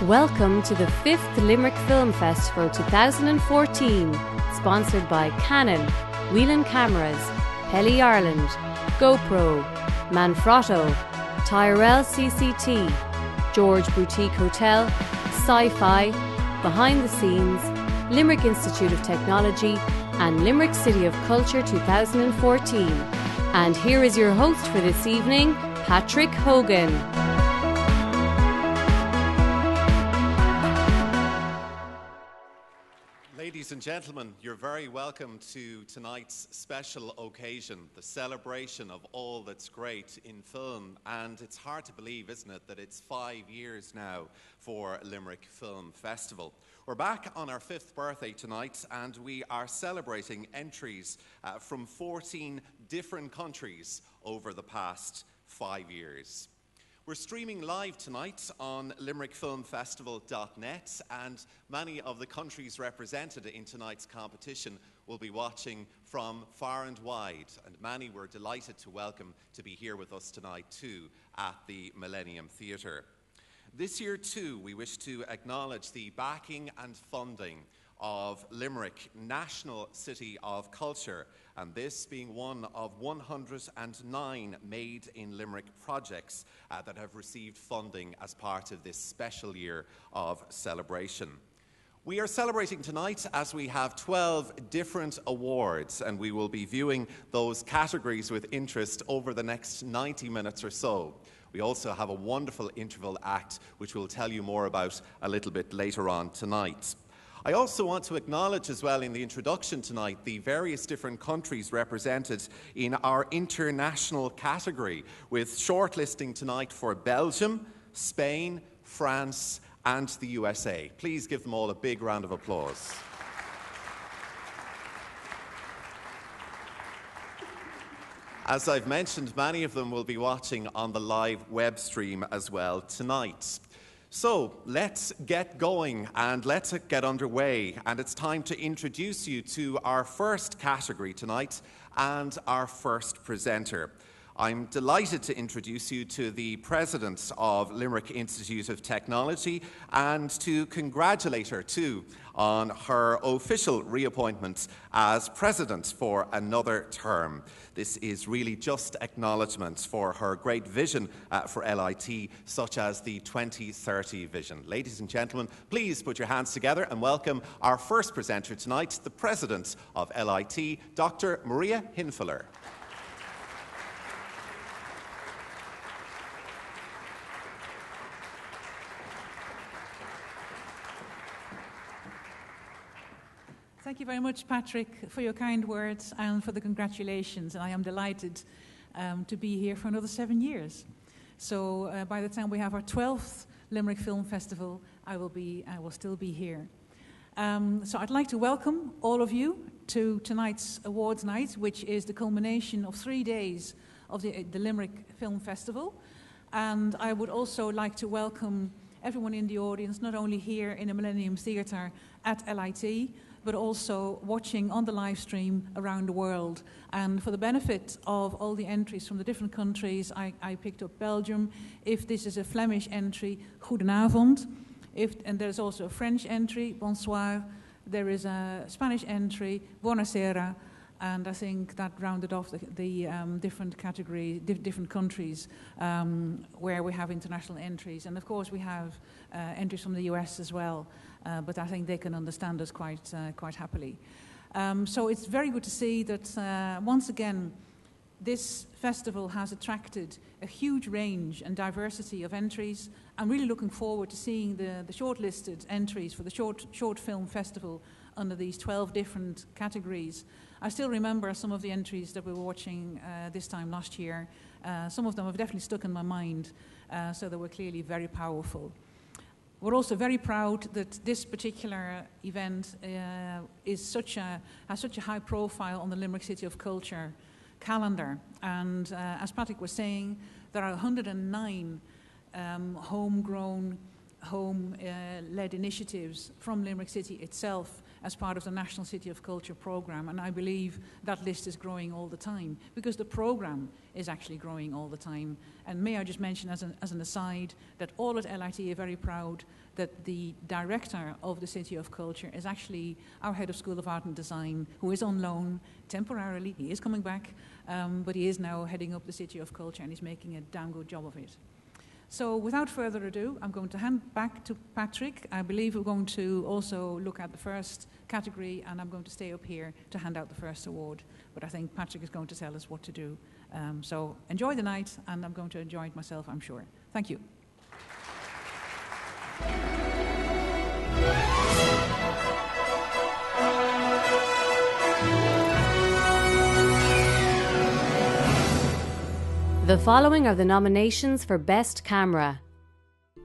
Welcome to the 5th Limerick Film Festival 2014, sponsored by Canon, Whelan Cameras, Pelly Ireland, GoPro, Manfrotto, Tyrell CCT, George Boutique Hotel, Sci-Fi, Behind the Scenes, Limerick Institute of Technology, and Limerick City of Culture 2014. And here is your host for this evening, Patrick Hogan. Ladies and gentlemen, you're very welcome to tonight's special occasion, the celebration of all that's great in film. And it's hard to believe, isn't it, that it's 5 years now for Limerick Film Festival. We're back on our 5th birthday tonight, and we are celebrating entries from 14 different countries over the past 5 years. We're streaming live tonight on limerickfilmfestival.net, and many of the countries represented in tonight's competition will be watching from far and wide, and many we're delighted to welcome to be here with us tonight too at the Millennium Theatre. This year too, we wish to acknowledge the backing and funding of Limerick National City of Culture, and this being one of 109 Made in Limerick projects that have received funding as part of this special year of celebration. We are celebrating tonight as we have 12 different awards, and we will be viewing those categories with interest over the next 90 minutes or so. We also have a wonderful interval act which we'll tell you more about a little bit later on tonight. I also want to acknowledge as well in the introduction tonight the various different countries represented in our international category, with shortlisting tonight for Belgium, Spain, France and the USA. Please give them all a big round of applause. As I've mentioned, many of them will be watching on the live web stream as well tonight. So let's get going and let's get underway, and it's time to introduce you to our first category tonight and our first presenter. I'm delighted to introduce you to the President of Limerick Institute of Technology and to congratulate her too on her official reappointment as President for another term. This is really just acknowledgement for her great vision for LIT, such as the 2030 vision. Ladies and gentlemen, please put your hands together and welcome our first presenter tonight, the President of LIT, Dr. Maria Hinfeler. Thank you very much, Patrick, for your kind words and for the congratulations. And I am delighted to be here for another 7 years. So by the time we have our 12th Limerick Film Festival, I will still be here. So I'd like to welcome all of you to tonight's awards night, which is the culmination of 3 days of the Limerick Film Festival. And I would also like to welcome everyone in the audience, not only here in the Millennium Theatre at LIT, but also watching on the live stream around the world. And for the benefit of all the entries from the different countries, I picked up Belgium. If this is a Flemish entry, goedenavond. And there's also a French entry, bonsoir. There is a Spanish entry, buonasera. And I think that rounded off the different categories, different countries where we have international entries. And of course we have entries from the US as well. But I think they can understand us quite happily. So it's very good to see that once again this festival has attracted a huge range and diversity of entries. I'm really looking forward to seeing the shortlisted entries for the short film festival under these 12 different categories. I still remember some of the entries that we were watching this time last year. Some of them have definitely stuck in my mind, so they were clearly very powerful. We're also very proud that this particular event has such a high profile on the Limerick City of Culture calendar. And as Patrick was saying, there are 109 homegrown, home-led initiatives from Limerick City itself as part of the National City of Culture programme, and I believe that list is growing all the time because the programme is actually growing all the time. And may I just mention as an aside that all at LIT are very proud that the director of the City of Culture is actually our head of School of Art and Design, who is on loan temporarily. He is coming back, but he is now heading up the City of Culture and he's making a damn good job of it. So without further ado, I'm going to hand back to Patrick. I believe we're going to also look at the first category, and I'm going to stay up here to hand out the first award. But I think Patrick is going to tell us what to do. So enjoy the night, and I'm going to enjoy it myself, I'm sure. Thank you. The following are the nominations for Best Camera.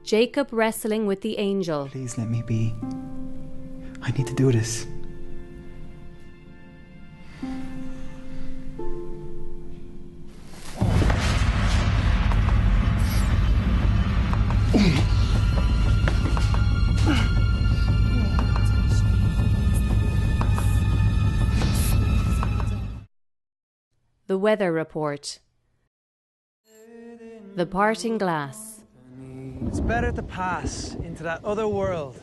Jacob wrestling with the angel. Please let me be. I need to do this. The weather report. The parting glass. It's better to pass into that other world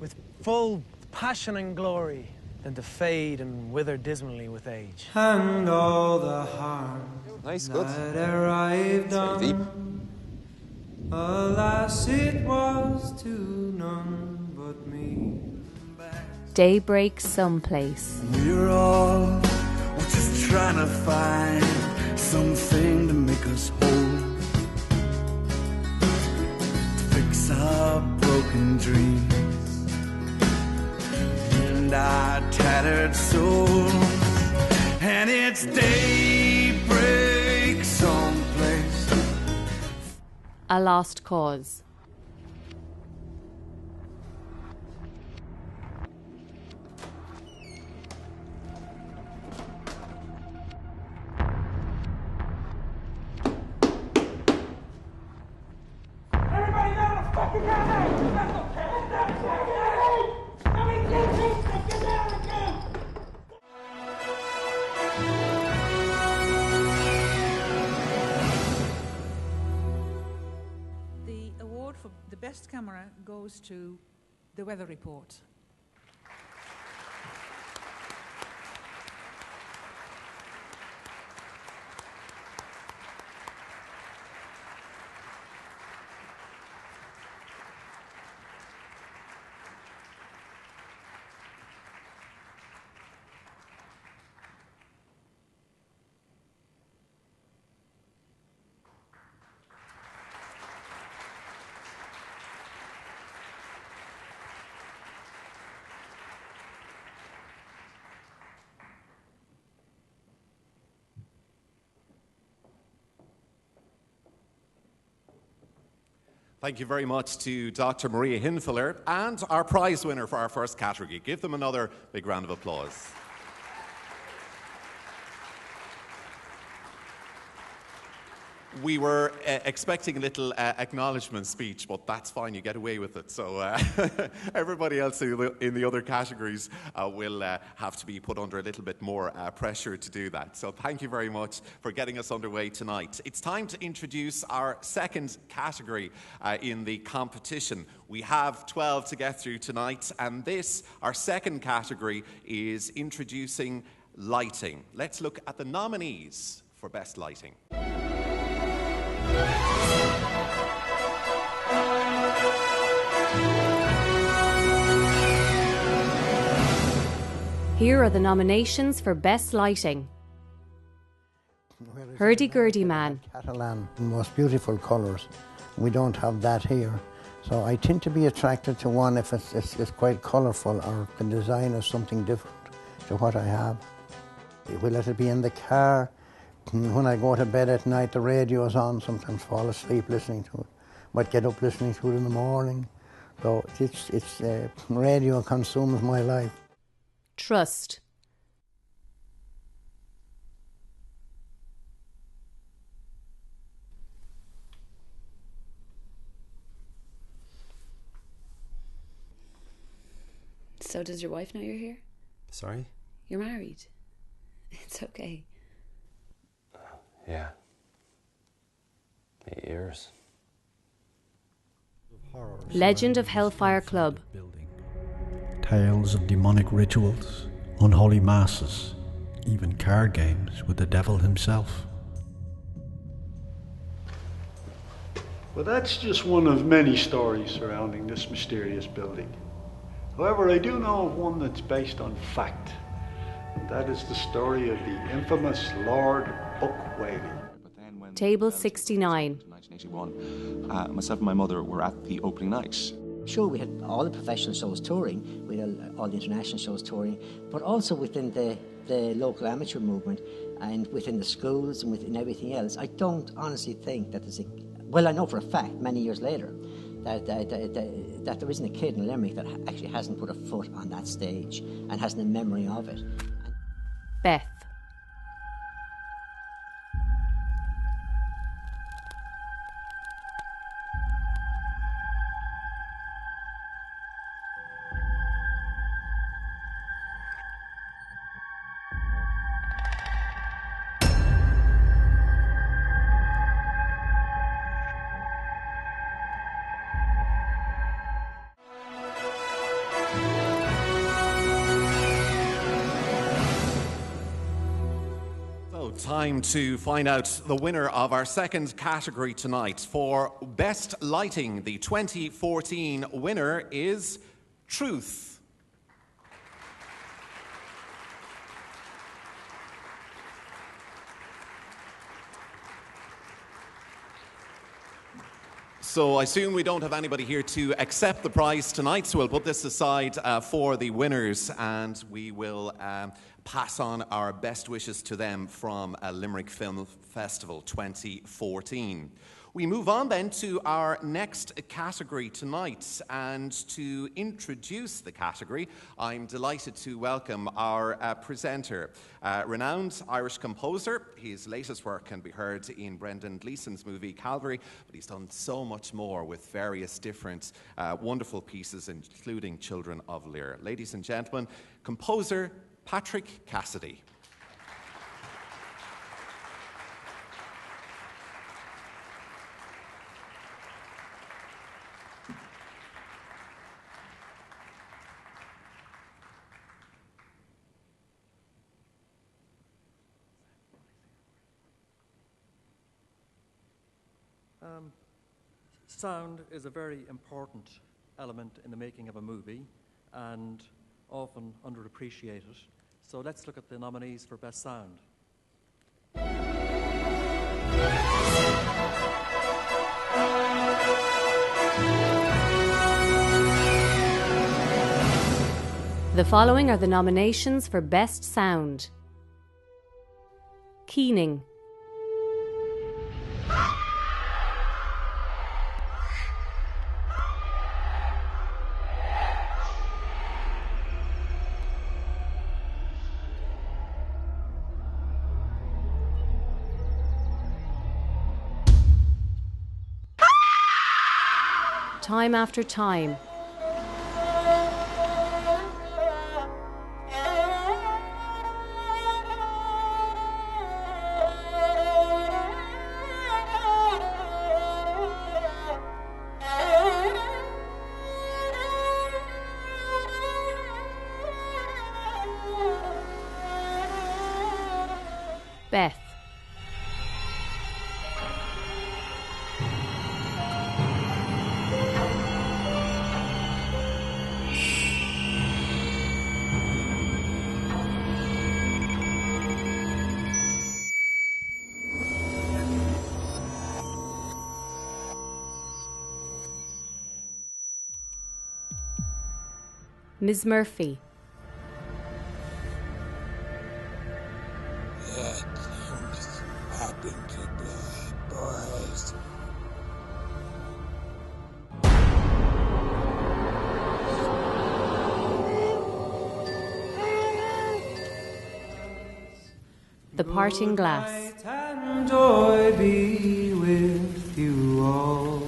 with full passion and glory than to fade and wither dismally with age. And all the harm nice, good. that arrived on, alas, it was to none but me. Daybreak someplace. We're all just trying to find something to make us whole, to fix our broken dreams and our tattered souls. And it's daybreak someplace. A lost cause. Best camera goes to the weather report. Thank you very much to Dr. Maria Hinfeller and our prize winner for our first category. Give them another big round of applause. We were expecting a little acknowledgement speech, but that's fine, you get away with it. So everybody else in the other categories will have to be put under a little bit more pressure to do that. So thank you very much for getting us underway tonight. It's time to introduce our second category in the competition. We have 12 to get through tonight, and this, our second category, is introducing lighting. Let's look at the nominees for Best Lighting. Here are the nominations for Best Lighting. hurdy-gurdy man. Catalan, the most beautiful colours. We don't have that here. So I tend to be attracted to one if it's quite colourful or the design is something different to what I have. We let it be in the car. When I go to bed at night, the radio's on, sometimes fall asleep listening to it. Might get up listening to it in the morning. So radio consumes my life. Trust. So does your wife know you're here? Sorry? You're married. It's okay. Yeah. 8 years. Legend of Hellfire Club. Tales of demonic rituals, unholy masses, even card games with the devil himself. Well, that's just one of many stories surrounding this mysterious building. However, I do know of one that's based on fact, and that is the story of the infamous Lord Buck Whaley. Table 69. 1981, myself and my mother were at the opening night. Sure, we had all the professional shows touring, we had all the international shows touring, but also within the local amateur movement and within the schools and within everything else. I don't honestly think that there's well, I know for a fact, many years later, that there isn't a kid in Limerick that actually hasn't put a foot on that stage and hasn't a memory of it. BETH. Time to find out the winner of our second category tonight. For Best Lighting, the 2014 winner is Truth. So I assume we don't have anybody here to accept the prize tonight, so we'll put this aside for the winners, and we will pass on our best wishes to them from Limerick Film Festival 2014. We move on then to our next category tonight, and to introduce the category, I'm delighted to welcome our presenter, renowned Irish composer. His latest work can be heard in Brendan Gleeson's movie Calvary, but he's done so much more with various different wonderful pieces, including Children of Lear. Ladies and gentlemen, composer Patrick Cassidy. Sound is a very important element in the making of a movie and often underappreciated. So let's look at the nominees for Best Sound. The following are the nominations for Best Sound. Keening. Time After Time. BETH. Ms. Murphy. Things happen to bad boys. The Parting Glass. Light and joy be with you all.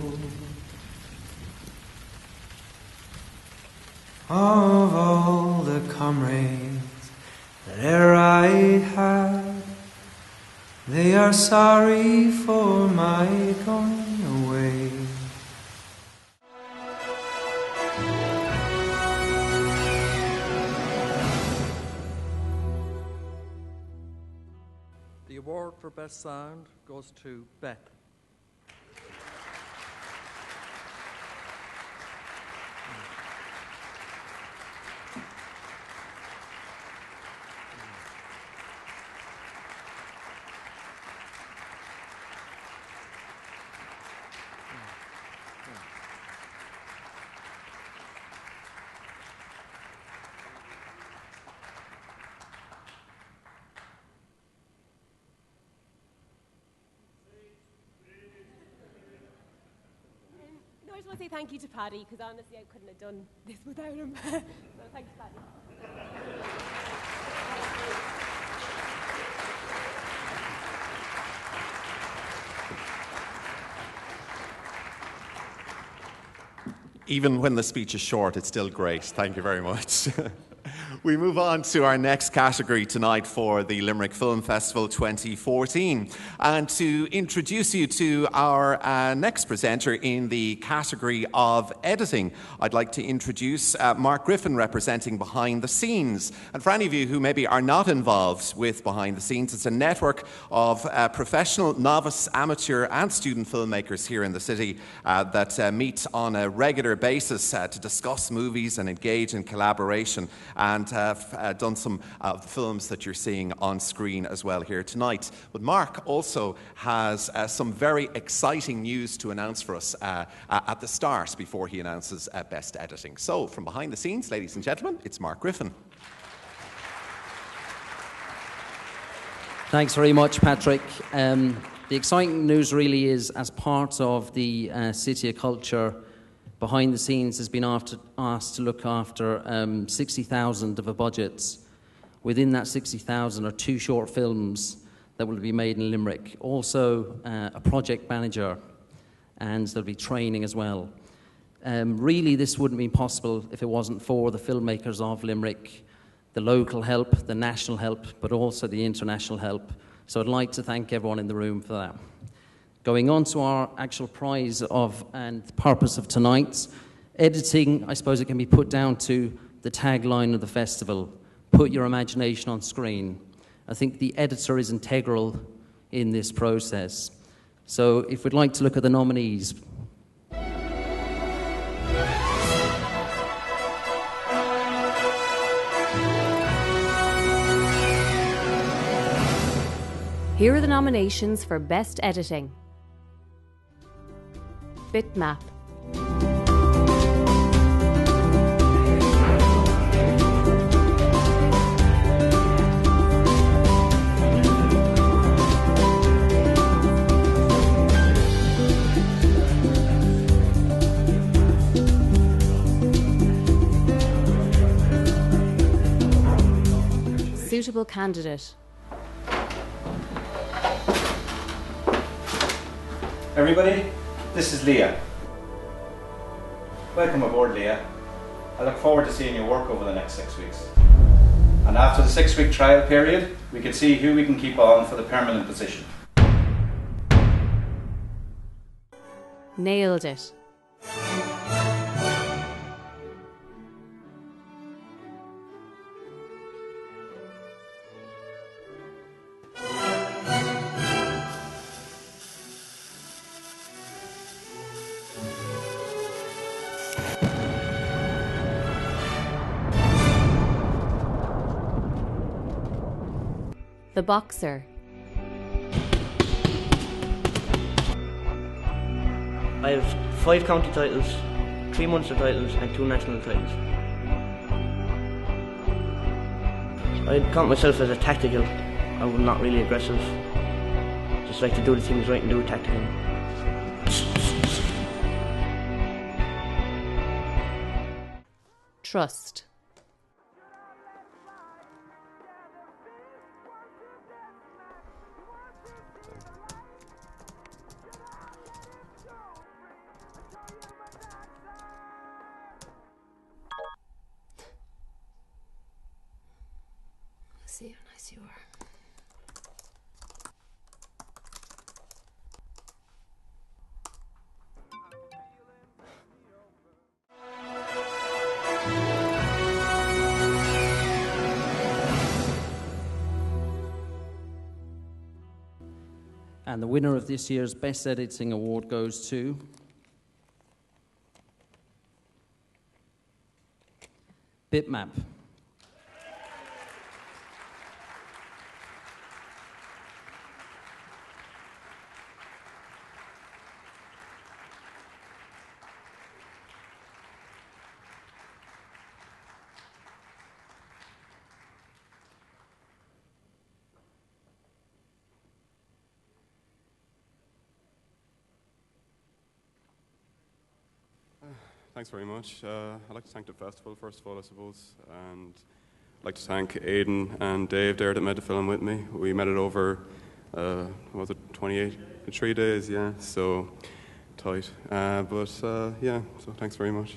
Of all the comrades that e'er I had, they are sorry for my going away. The award for Best Sound goes to BETH. I just want to say thank you to Paddy, because honestly I couldn't have done this without him. So thanks, Paddy. Even when the speech is short, it's still great. Thank you very much. We move on to our next category tonight for the Limerick Film Festival 2014. And to introduce you to our next presenter in the category of editing, I'd like to introduce Mark Griffin, representing Behind the Scenes. And for any of you who maybe are not involved with Behind the Scenes, it's a network of professional, novice, amateur and student filmmakers here in the city that meet on a regular basis to discuss movies and engage in collaboration, and have done some of the films that you're seeing on screen as well here tonight. But Mark also has some very exciting news to announce for us at the start before he announces Best Editing. So from Behind the Scenes, ladies and gentlemen, it's Mark Griffin. Thanks very much, Patrick. The exciting news really is, as part of the City of Culture, Behind the Scenes has been asked to look after 60,000 of a budget. Within that 60,000 are 2 short films that will be made in Limerick. Also a project manager, and there'll be training as well. Really, this wouldn't be possible if it wasn't for the filmmakers of Limerick, the local help, the national help, but also the international help. So I'd like to thank everyone in the room for that. Going on to our actual prize and purpose of tonight's editing, I suppose it can be put down to the tagline of the festival: put your imagination on screen. I think the editor is integral in this process. So if we'd like to look at the nominees. Here are the nominations for Best Editing. Bitmap. Suitable candidate. Everybody, this is Leah. Welcome aboard, Leah. I look forward to seeing your work over the next 6 weeks. And after the 6-week trial period, we can see who we can keep on for the permanent position. Nailed it. The Boxer. I have 5 county titles, 3 Munster titles and 2 national titles. I'd count myself as a tactical. I'm not really aggressive. Just like to do the things right and do it tactically. Trust. See how nice you are. And the winner of this year's Best Editing Award goes to Bitmap. Thanks very much. I'd like to thank the festival, first of all, I suppose, and I'd like to thank Aidan and Dave there that made the film with me. We met it over, what was it, 3 days, yeah, so tight. Yeah, so thanks very much.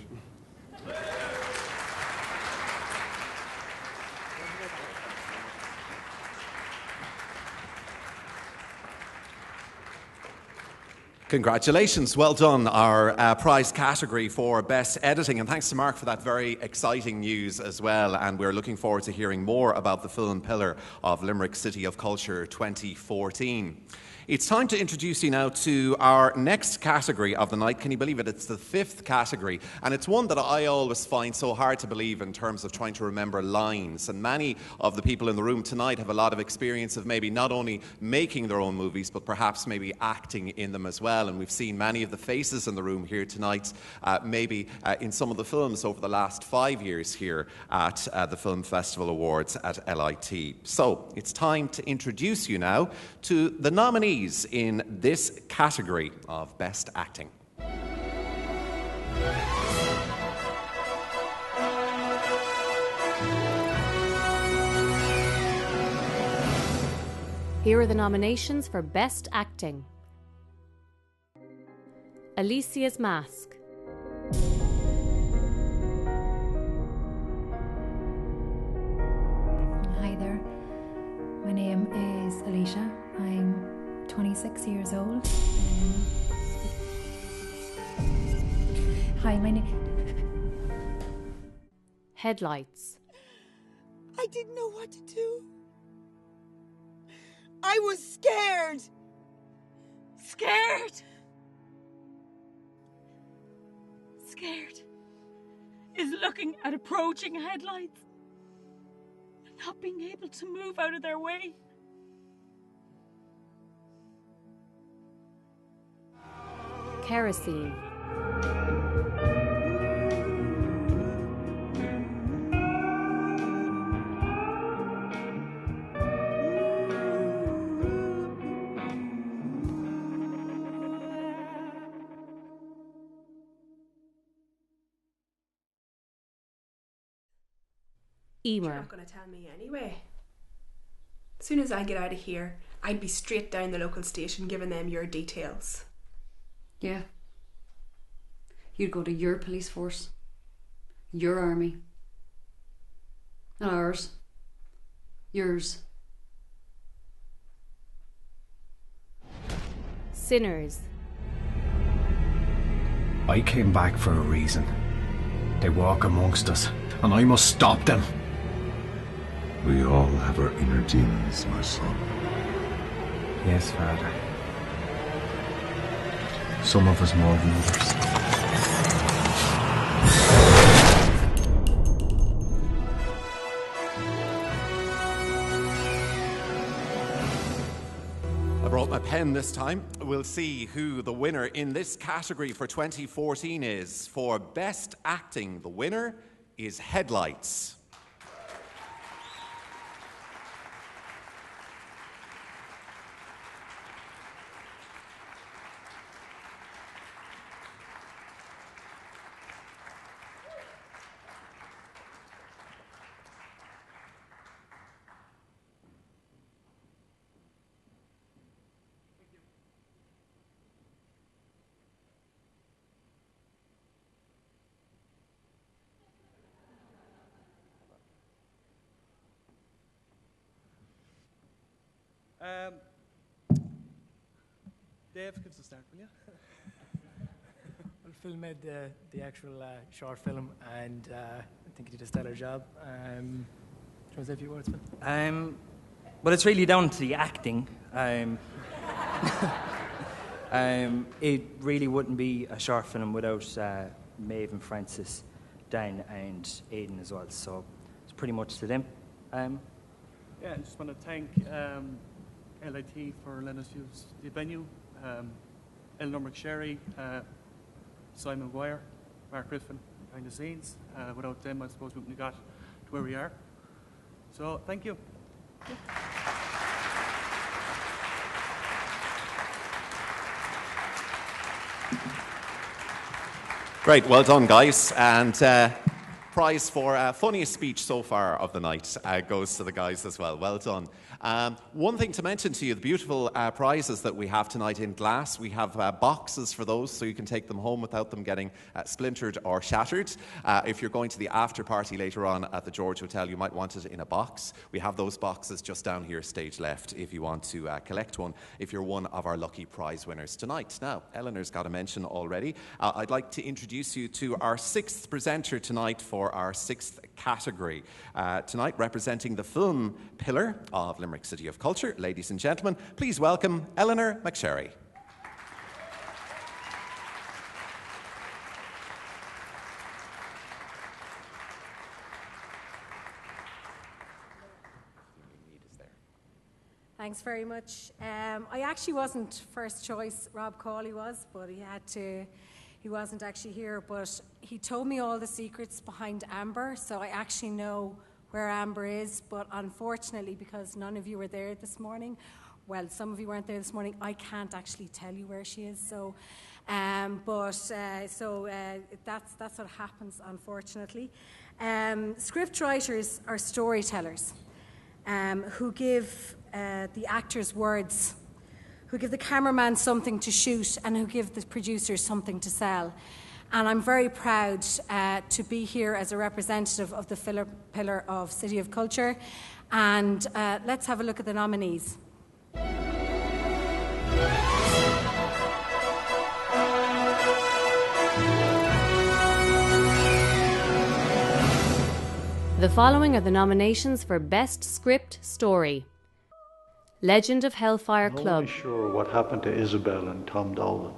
Congratulations, well done, our prize category for Best Editing, and thanks to Mark for that very exciting news as well, and we're looking forward to hearing more about the film pillar of Limerick City of Culture 2014. It's time to introduce you now to our next category of the night. Can you believe it? It's the 5th category, and it's one that I always find so hard to believe in terms of trying to remember lines. And many of the people in the room tonight have a lot of experience of maybe not only making their own movies, but perhaps maybe acting in them as well. And we've seen many of the faces in the room here tonight, maybe in some of the films over the last 5 years here at the Film Festival Awards at LIT. So it's time to introduce you now to the nominees in this category of Best Acting. Here are the nominations for Best Acting. Alicia's Mask. Hi there, my name is Alicia. I'm 26 years old. Hi, my name... Headlights. I didn't know what to do. I was scared. Scared. Scared is looking at approaching headlights and not being able to move out of their way. Kerosene. EIMEAR. You're not going to tell me anyway. As soon as I get out of here, I'd be straight down the local station giving them your details. Yeah. You'd go to your police force, your army, not ours, yours. Sinners. I came back for a reason. They walk amongst us, and I must stop them. We all have our inner demons, my son. Yes, Father. Some of us more than others. I brought my pen this time. We'll see who the winner in this category for 2014 is. For Best Acting, the winner is Headlights. Dave, give us a start, will you? Well, Phil made the actual short film, and I think he did a stellar job. Do you want to say a few words, Phil? Well, it's really down to the acting. It really wouldn't be a short film without Maeve and Francis, Dan and Aidan as well, so it's pretty much to them. Yeah, I just want to thank LIT for letting us use the venue, ELENOR McSherry, Simon Guire, Mark Griffin behind the scenes. Without them, I suppose we wouldn't have got to where we are. So, thank you. Great, well done, guys. And prize for funniest speech so far of the night goes to the guys as well. Well done. One thing to mention to you, the beautiful prizes that we have tonight in glass. We have boxes for those, so you can take them home without them getting splintered or shattered. If you're going to the after party later on at the George Hotel, you might want it in a box. We have those boxes just down here, stage left, if you want to collect one, if you're one of our lucky prize winners tonight. Now, Eleanor's got a mention already. I'd like to introduce you to our sixth presenter tonight for our sixth category. Tonight, representing the film pillar of Limerick City of Culture, ladies and gentlemen, please welcome ELENOR McSherrry. Thanks very much. I actually wasn't first choice. Rob Cawley was, but he wasn't actually here, but he told me all the secrets behind Amber, so I actually know where Amber is, but unfortunately, because none of you were there this morning, well, some of you weren't there this morning, I can't actually tell you where she is, so that's what happens, unfortunately. Script writers are storytellers who give the actors words, who give the cameraman something to shoot, and who give the producers something to sell. And I'm very proud to be here as a representative of the pillar of City of Culture. And let's have a look at the nominees. The following are the nominations for Best Script Story. Legend of Hellfire Club. I'm not sure what happened to Isabel and Tom Dolan,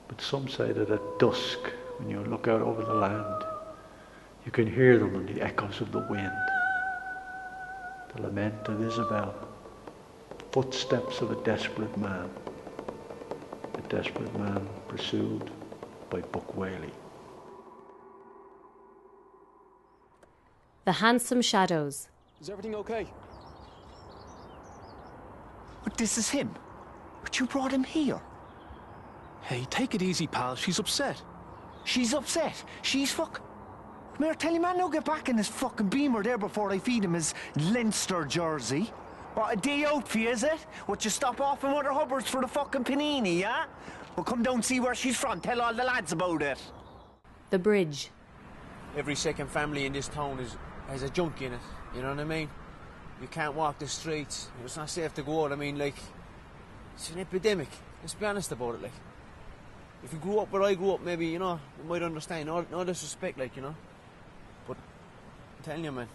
but some say that at dusk, when you look out over the land, you can hear them in the echoes of the wind. The lament of Isabel, footsteps of a desperate man pursued by Buck Whaley. The Handsome Shadows. Is everything okay? But this is him. But you brought him here. Hey, take it easy, pal. She's upset. She's upset? She's fuck... Mayor, tell your man now get back in his fucking Beamer there before I feed him his Leinster jersey. What, a day out for you, is it? Would you stop off in Mother Hubbard's for the fucking panini, yeah? Well, come down and see where she's from. Tell all the lads about it. The Bridge. Every second family in this town has a junkie in it, you know what I mean? You can't walk the streets. It's not safe to go out. I mean, like, it's an epidemic. Let's be honest about it, like. If you grew up where I grew up, maybe, you know, you might understand. No disrespect, like, you know. But I'm telling you, man,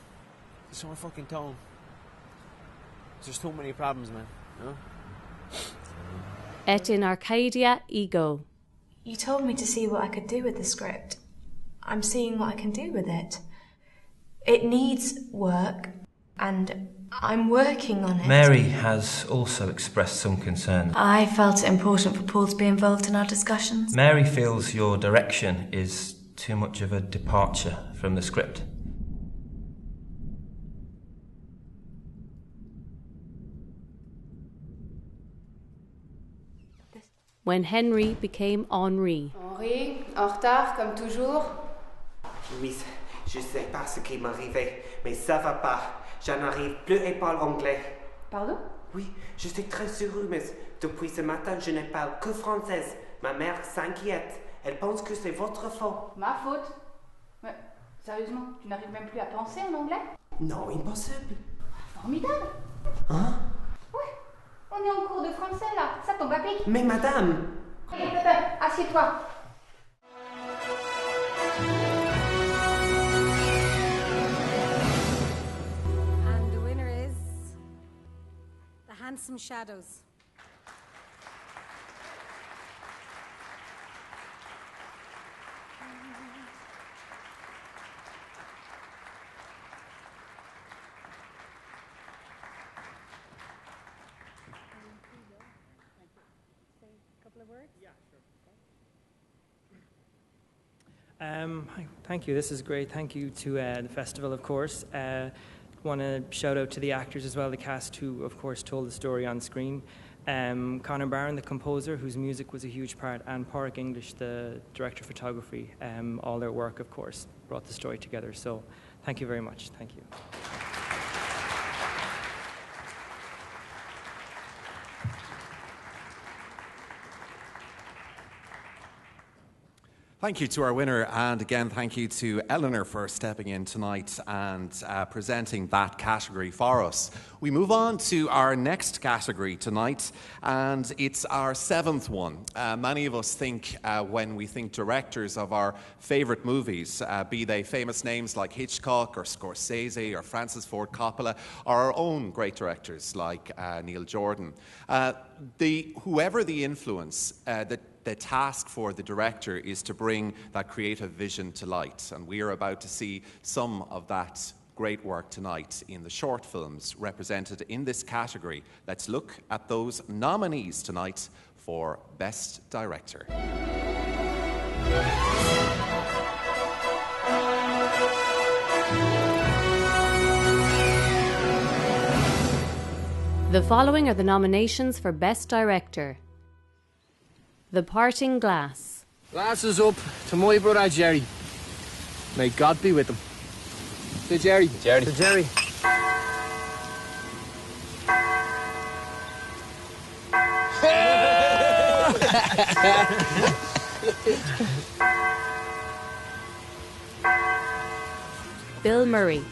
it's our fucking town. There's too many problems, man, you know? Et in Arcadia Ego. You told me to see what I could do with the script. I'm seeing what I can do with it. It needs work, and I'm working on it. Mary has also expressed some concern. I felt it important for Paul to be involved in our discussions. Mary feels your direction is too much of a departure from the script. When Henry became Henri. Henri, en retard comme toujours. Miss, je sais pas ce qui m'arrivait, mais ça va pas. Je n'arrive plus à parler anglais. Pardon? Oui, je suis très heureux, mais depuis ce matin, je ne parle que française. Ma mère s'inquiète. Elle pense que c'est votre faute. Ma faute? Mais sérieusement, tu n'arrives même plus à penser en anglais? Non, impossible. Formidable. Hein? Ouais. On est en cours de français là, ça tombe à pic. Mais madame! Assieds-toi. And the winner is The Handsome Shadows. Thank you. This is great. Thank you to the festival, of course. Want to shout out to the actors as well, the cast who, of course, told the story on screen. Conor Barron, the composer, whose music was a huge part, and Pádraig English, the director of photography. All their work, of course, brought the story together. So thank you very much. Thank you. Thank you to our winner, and again thank you to Eleanor for stepping in tonight and presenting that category for us. We move on to our next category tonight, and it's our 7th one. Many of us think when we think directors of our favourite movies, be they famous names like Hitchcock or Scorsese or Francis Ford Coppola, or our own great directors like Neil Jordan. Whoever the influence, the task for the director is to bring that creative vision to light. And we are about to see some of that great work tonight in the short films represented in this category. Let's look at those nominees tonight for Best Director. The following are the nominations for Best Director. The Parting Glass. Glasses up to my brother Jerry. May God be with him. To Jerry. Jerry. To Jerry. Bill Murray.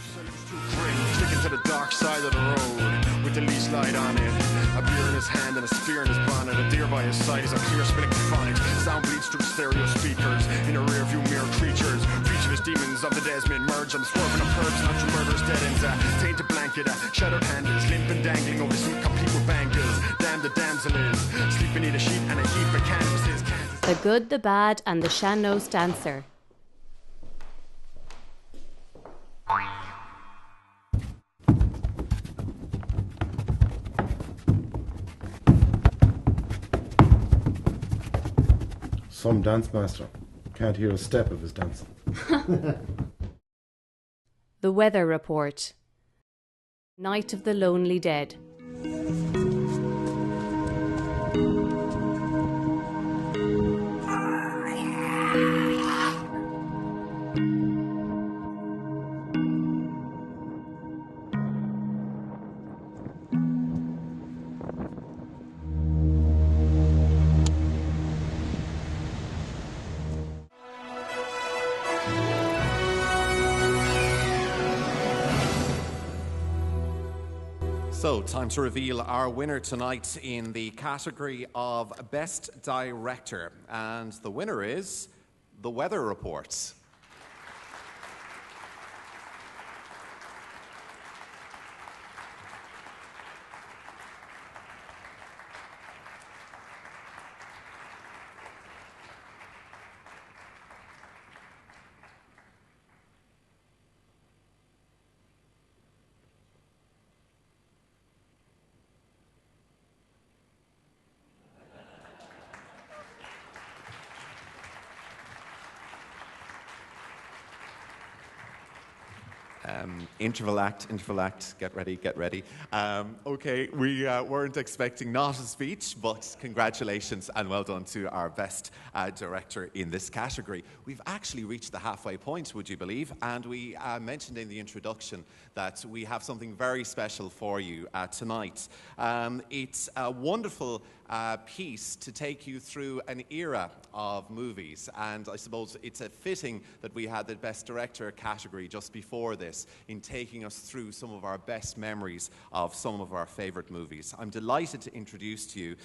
Sticking to the dark side of the road with the least light on it. A beer in his hand and a spear in his bonnet. A deer by his side, he's a clear spinning phonics. Sound bleeds through stereo speakers. In a rear view mirror creatures. Featureless demons of the Desmond merge. I'm swerving on curbs, not your murderous dead ends. Tainted blanket, shattered handles. Limp and dangling over the seat, complete with bangles. Damn the damsel is. Sleeping beneath a sheet and a heap of canvases. The Good, the Bad and the SEANNOS Dancer. Some dance master. Can't hear a step of his dancing. The Weather Report. Night of the Lonely Dead. So, time to reveal our winner tonight in the category of Best Director. And the winner is The Weather Report. Interval act, get ready. Okay, we weren't expecting not a speech, but congratulations and well done to our Best Director in this category. We've actually reached the halfway point, would you believe? And we mentioned in the introduction that we have something very special for you tonight. It's a wonderful piece to take you through an era of movies, and I suppose it's a fitting that we had the Best Director category just before this in taking us through some of our best memories of some of our favourite movies. I'm delighted to introduce to you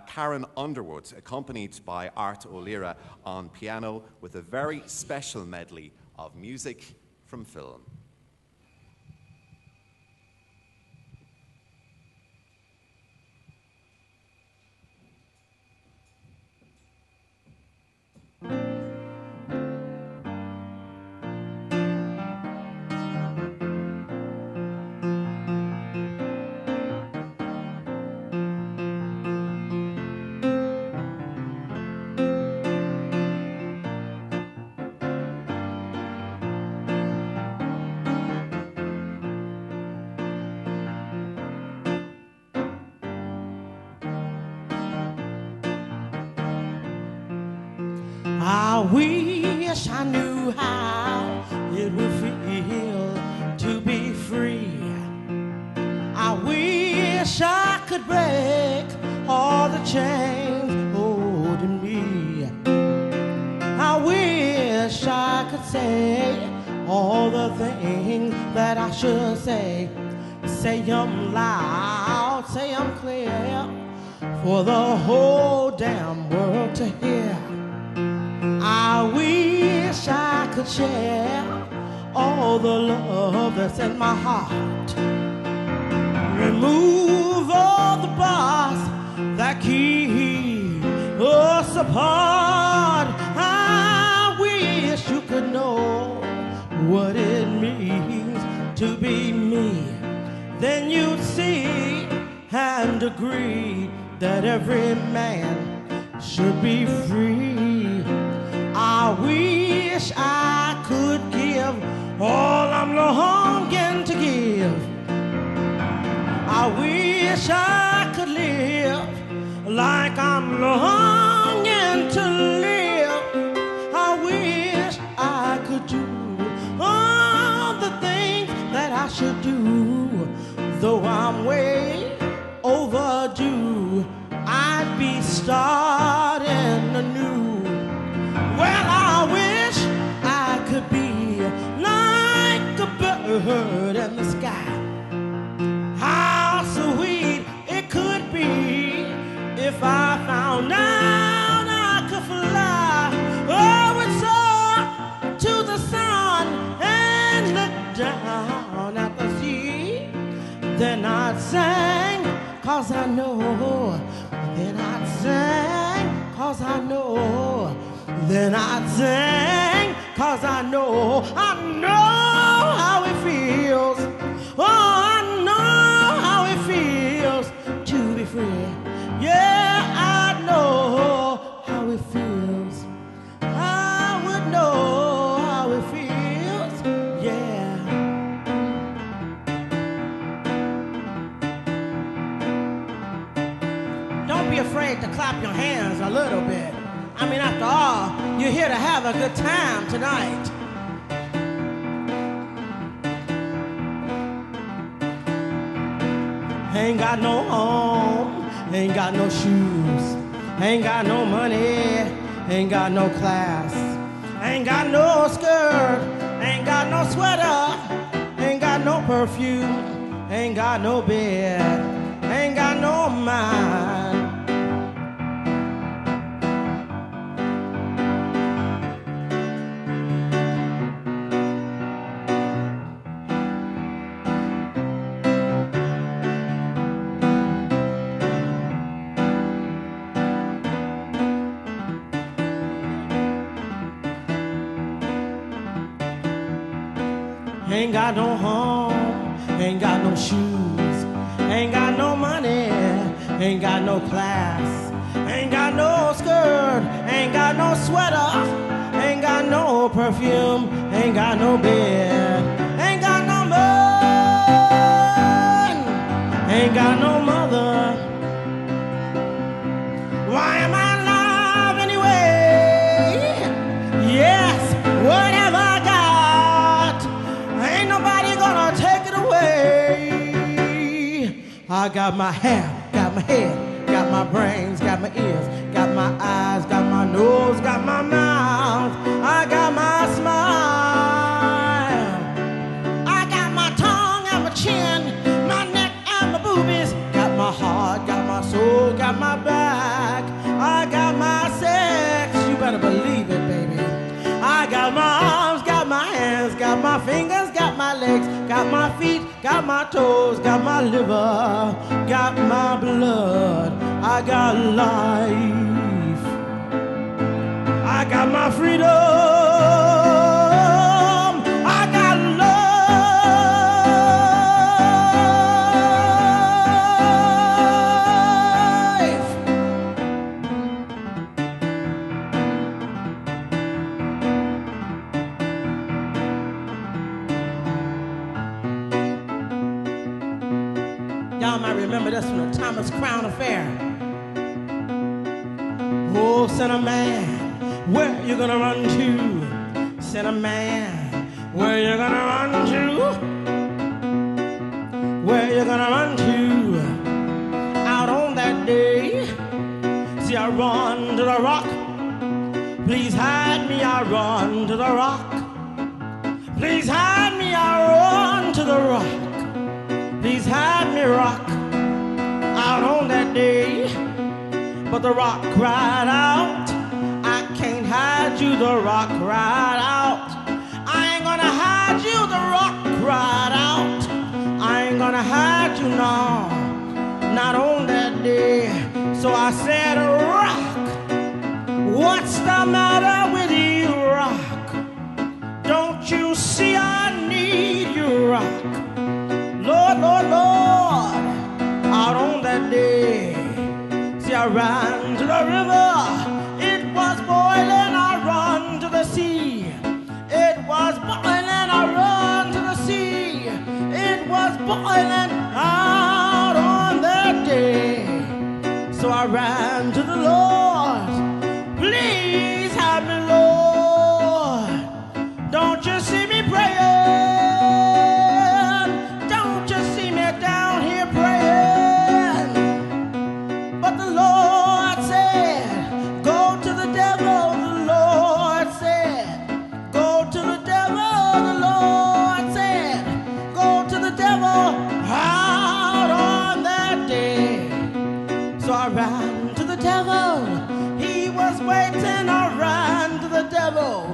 Karen Underwood, accompanied by Art O'Leary on piano, with a very special medley of music from film. I wish I knew how it would feel to be free. I wish I could break all the chains holding me. I wish I could say all the things that I should say. Say them loud, say them clear, for the whole damn world to hear. I wish I could share all the love that's in my heart. Remove all the bars that keep us apart. I wish you could know what it means to be me. Then you'd see and agree that every man should be free. I wish I could give all I'm longing to give. I wish I could live like I'm longing to live. I wish I could do all the things that I should do. Though I'm way overdue, I'd be starting anew. Well, I wish I could be like a bird in the sky. How sweet it could be if I found out I could fly. Oh, it's up to the sun and look down at the sea. Then I'd sing, 'cause I know. Then I'd sing, 'cause I know. Then I'd sing, 'cause I know how it feels. Oh, I know how it feels to be free. Yeah, I know how it feels. I would know how it feels, yeah. Don't be afraid to clap your hands a little bit. I mean, after all, you're here to have a good time tonight. Ain't got no home, ain't got no shoes, ain't got no money, ain't got no class, ain't got no skirt, ain't got no sweater, ain't got no perfume, ain't got no bed, ain't got no mind. Ain't got no home, ain't got no shoes, ain't got no money, ain't got no class, ain't got no skirt, ain't got no sweater, ain't got no perfume, ain't got no bed, ain't got no man, ain't got no mother. Why am I alive anyway? Yes, whatever I got, ain't nobody gonna take it away. I got my hair, got my head, got my brains, got my ears, got my eyes, got my nose, got my mouth. I got my smile. I got my tongue and my chin, my neck and my boobies. Got my heart, got my soul, got my back. I got my sex, you better believe it, baby. I got my arms, got my hands, got my fingers, got my legs, got my feet, got my toes, got my liver, got my blood. I got life. I got my freedom. I got Y'all might remember this from the Thomas Crown Affair. Oh, sinner man, where you gonna run to? Sinner man, where you gonna run to? Where you gonna run to? Out on that day, see I run to the rock. Please hide me, I run to the rock. Please hide me, I run to the rock. Please hide me, rock, out on that day. But the rock cried out, I can't hide you, the rock cried out. I ain't gonna hide you, the rock cried out. I ain't gonna hide you, no, not on that day. So I said, rock, what's the matter with you, rock? Don't you see I need you, rock? Lord, Lord, Lord, out on that day, see I ran to the river, it was boiling, I run to the sea. It was boiling, I run to the sea. It was boiling out on that day, so I ran to the Lord, please have me, Lord. Don't you see me praying? Down here praying, but the Lord said, go to the devil. The Lord said, go to the devil. The Lord said, go to the devil out on that day. So I ran to the devil. He was waiting. I ran to the devil.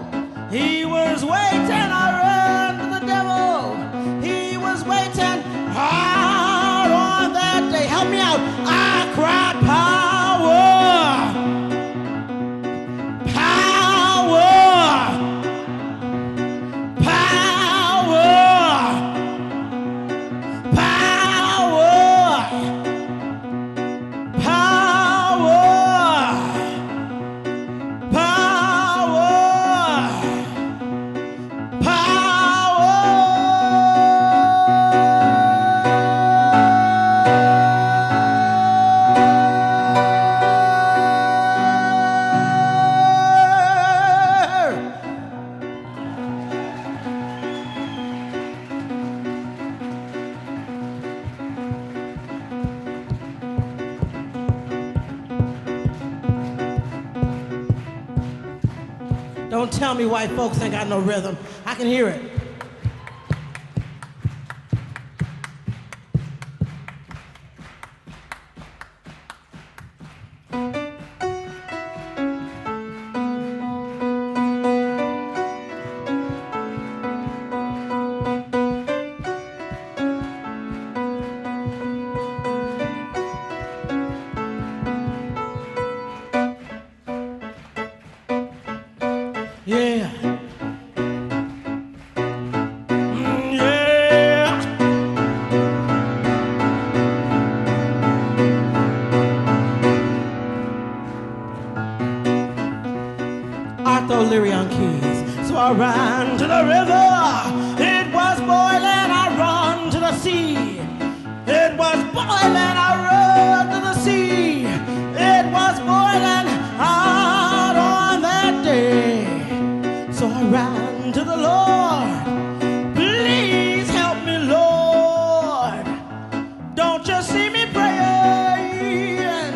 He was waiting. I ran to the devil. He was waiting. Out on that day, help me out. I cried power, power, power, power, power, power, power. Don't tell me white folks ain't got no rhythm. I can hear it. Yeah. Arthur Leary on keys. So I ran to the river. It was boiling. I run to the sea. It was boiling. I run to the sea. It was boiling out on that day. So I ran to the Lord. Please help me, Lord. Don't you see me praying?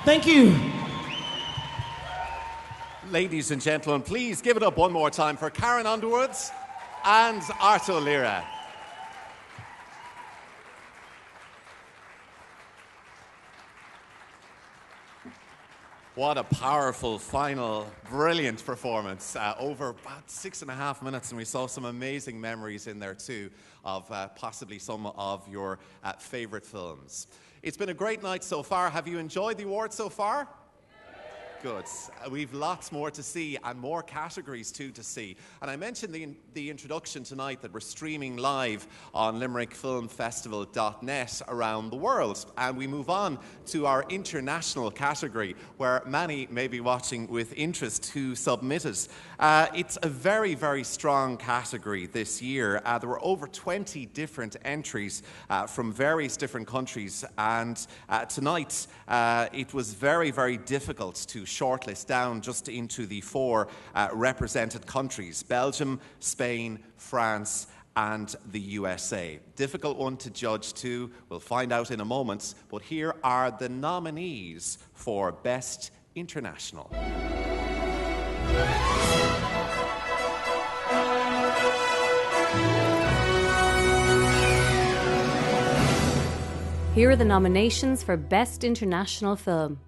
Thank you. Ladies and gentlemen, please give it up one more time for Karen Underwood and Arto Lira. What a powerful final, brilliant performance. Over about 6.5 minutes, and we saw some amazing memories in there too of possibly some of your favorite films. It's been a great night so far. Have you enjoyed the awards so far? Good. We've lots more to see and more categories too to see. And I mentioned the introduction tonight that we're streaming live on LimerickFilmFestival.net around the world. And we move on to our international category, where many may be watching with interest who submitted. It's a very, very strong category this year. There were over 20 different entries from various different countries. And tonight, it was very, very difficult to shortlist down just into the 4 represented countries: Belgium, Spain, France, and the USA. Difficult one to judge too. We'll find out in a moment. But here are the nominees for Best International. Here are the nominations for Best International Film.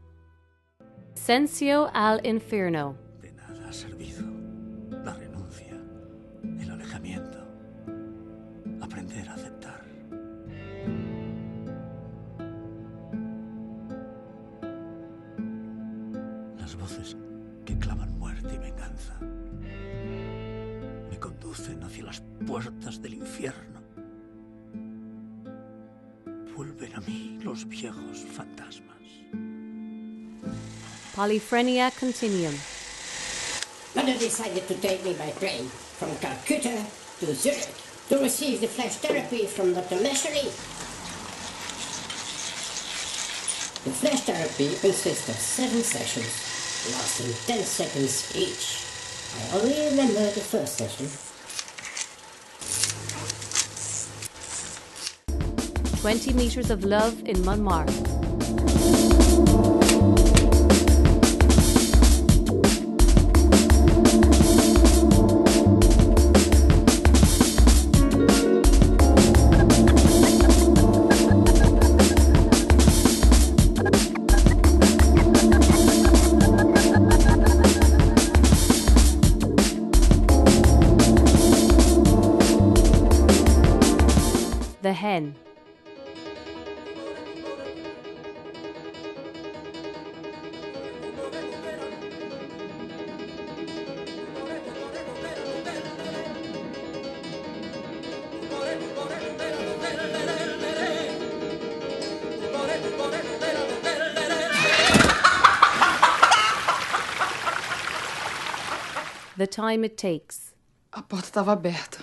Sencio al Infierno. De nada ha servido la renuncia, el alejamiento, aprender a aceptar. Las voces que claman muerte y venganza me conducen hacia las puertas del infierno. Vuelven a mí los viejos fantasmas. Polyphrenia Continuum. Mother decided to take me by train from Calcutta to Zurich to receive the flash therapy from Dr. MCSHERRY. The flash therapy consists of 7 sessions, lasting 10 seconds each. I only remember the first session. 20 Meters of Love in Montmartre. The Hen. The Time It Takes. A porta estava aberta.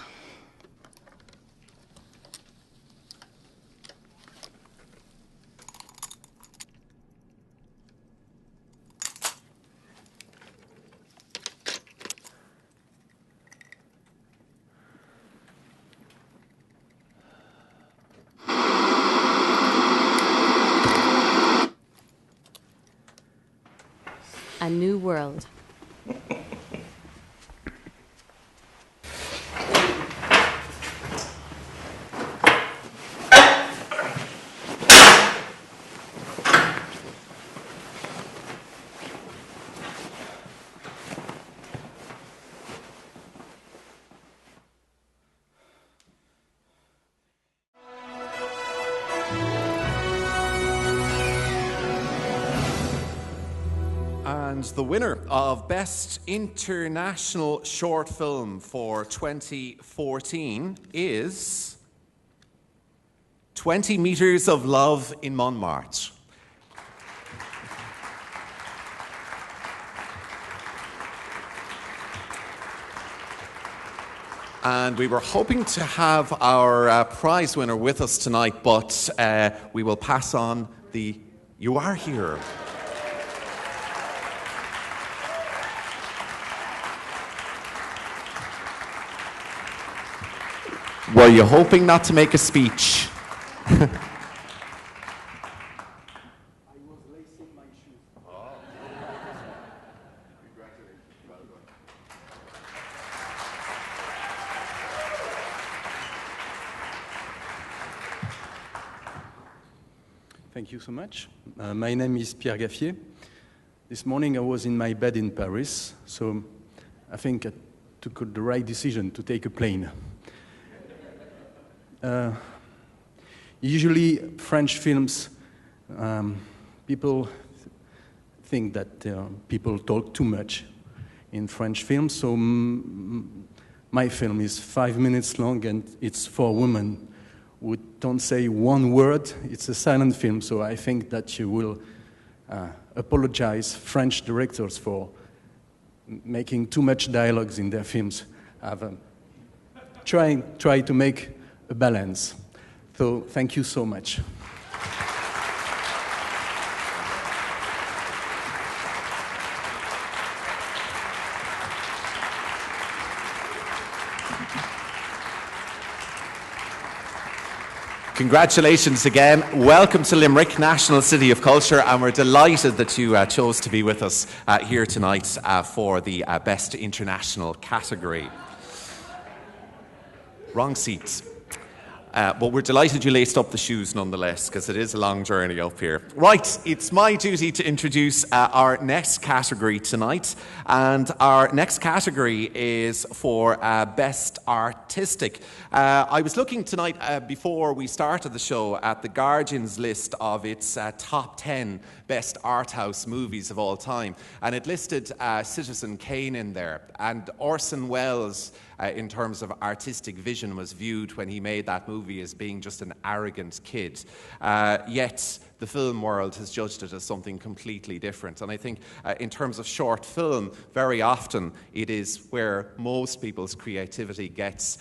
A New World. And the winner of Best International Short Film for 2014 is 20 Meters of Love in Montmartre. And we were hoping to have our prize winner with us tonight, but we will pass on the... You are here. Were you hoping not to make a speech? I was lacing my shoes. Thank you so much. My name is Pierre Gaffier. This morning I was in my bed in Paris, so I think I took the right decision to take a plane. Usually French films, people think that people talk too much in French films, so my film is 5 minutes long and it's for women who don't say one word. It's a silent film, so I think that you will apologize French directors for making too much dialogues in their films. Try to make a balance. So thank you so much. Congratulations again. Welcome to Limerick, National City of Culture, and we're delighted that you chose to be with us here tonight for the Best International category. Wrong seats. But we're delighted you laced up the shoes nonetheless, because it is a long journey up here. Right, it's my duty to introduce our next category tonight. And our next category is for Best Artistic. I was looking tonight before we started the show at the Guardian's list of its top 10 best art house movies of all time. And it listed Citizen Kane in there. And Orson Welles, in terms of artistic vision, was viewed when he made that movie as being just an arrogant kid. Yet the film world has judged it as something completely different. And I think in terms of short film, very often it is where most people's creativity gets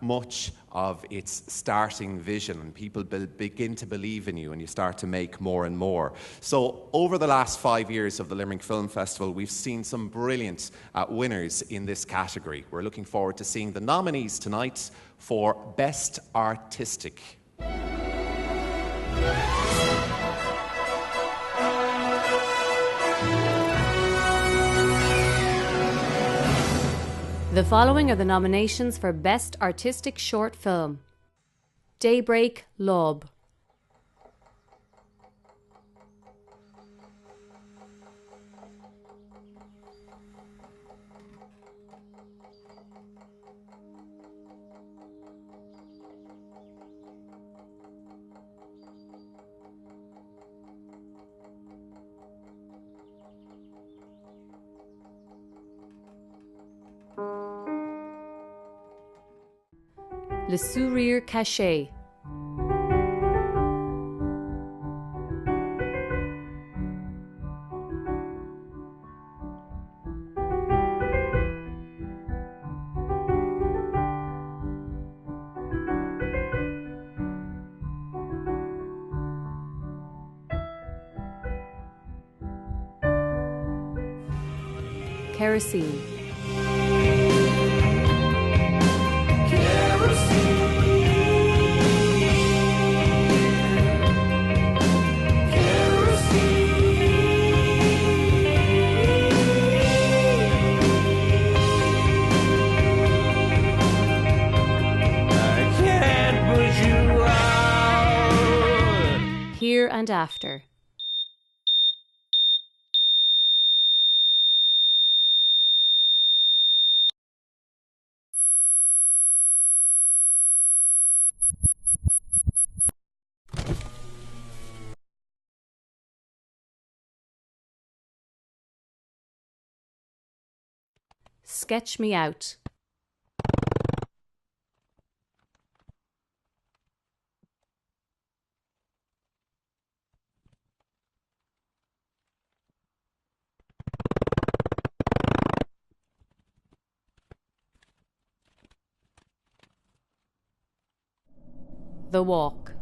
much of its starting vision, and people begin to believe in you and you start to make more and more. So over the last 5 years of the Limerick Film Festival, we've seen some brilliant winners in this category. We're looking forward to seeing the nominees tonight for Best Artistic. The following are the nominations for Best Artistic Short Film. Daybreak, Lob. Le Sourire Caché. Kerosene. Here and After. Sketch Me Out. The Walk.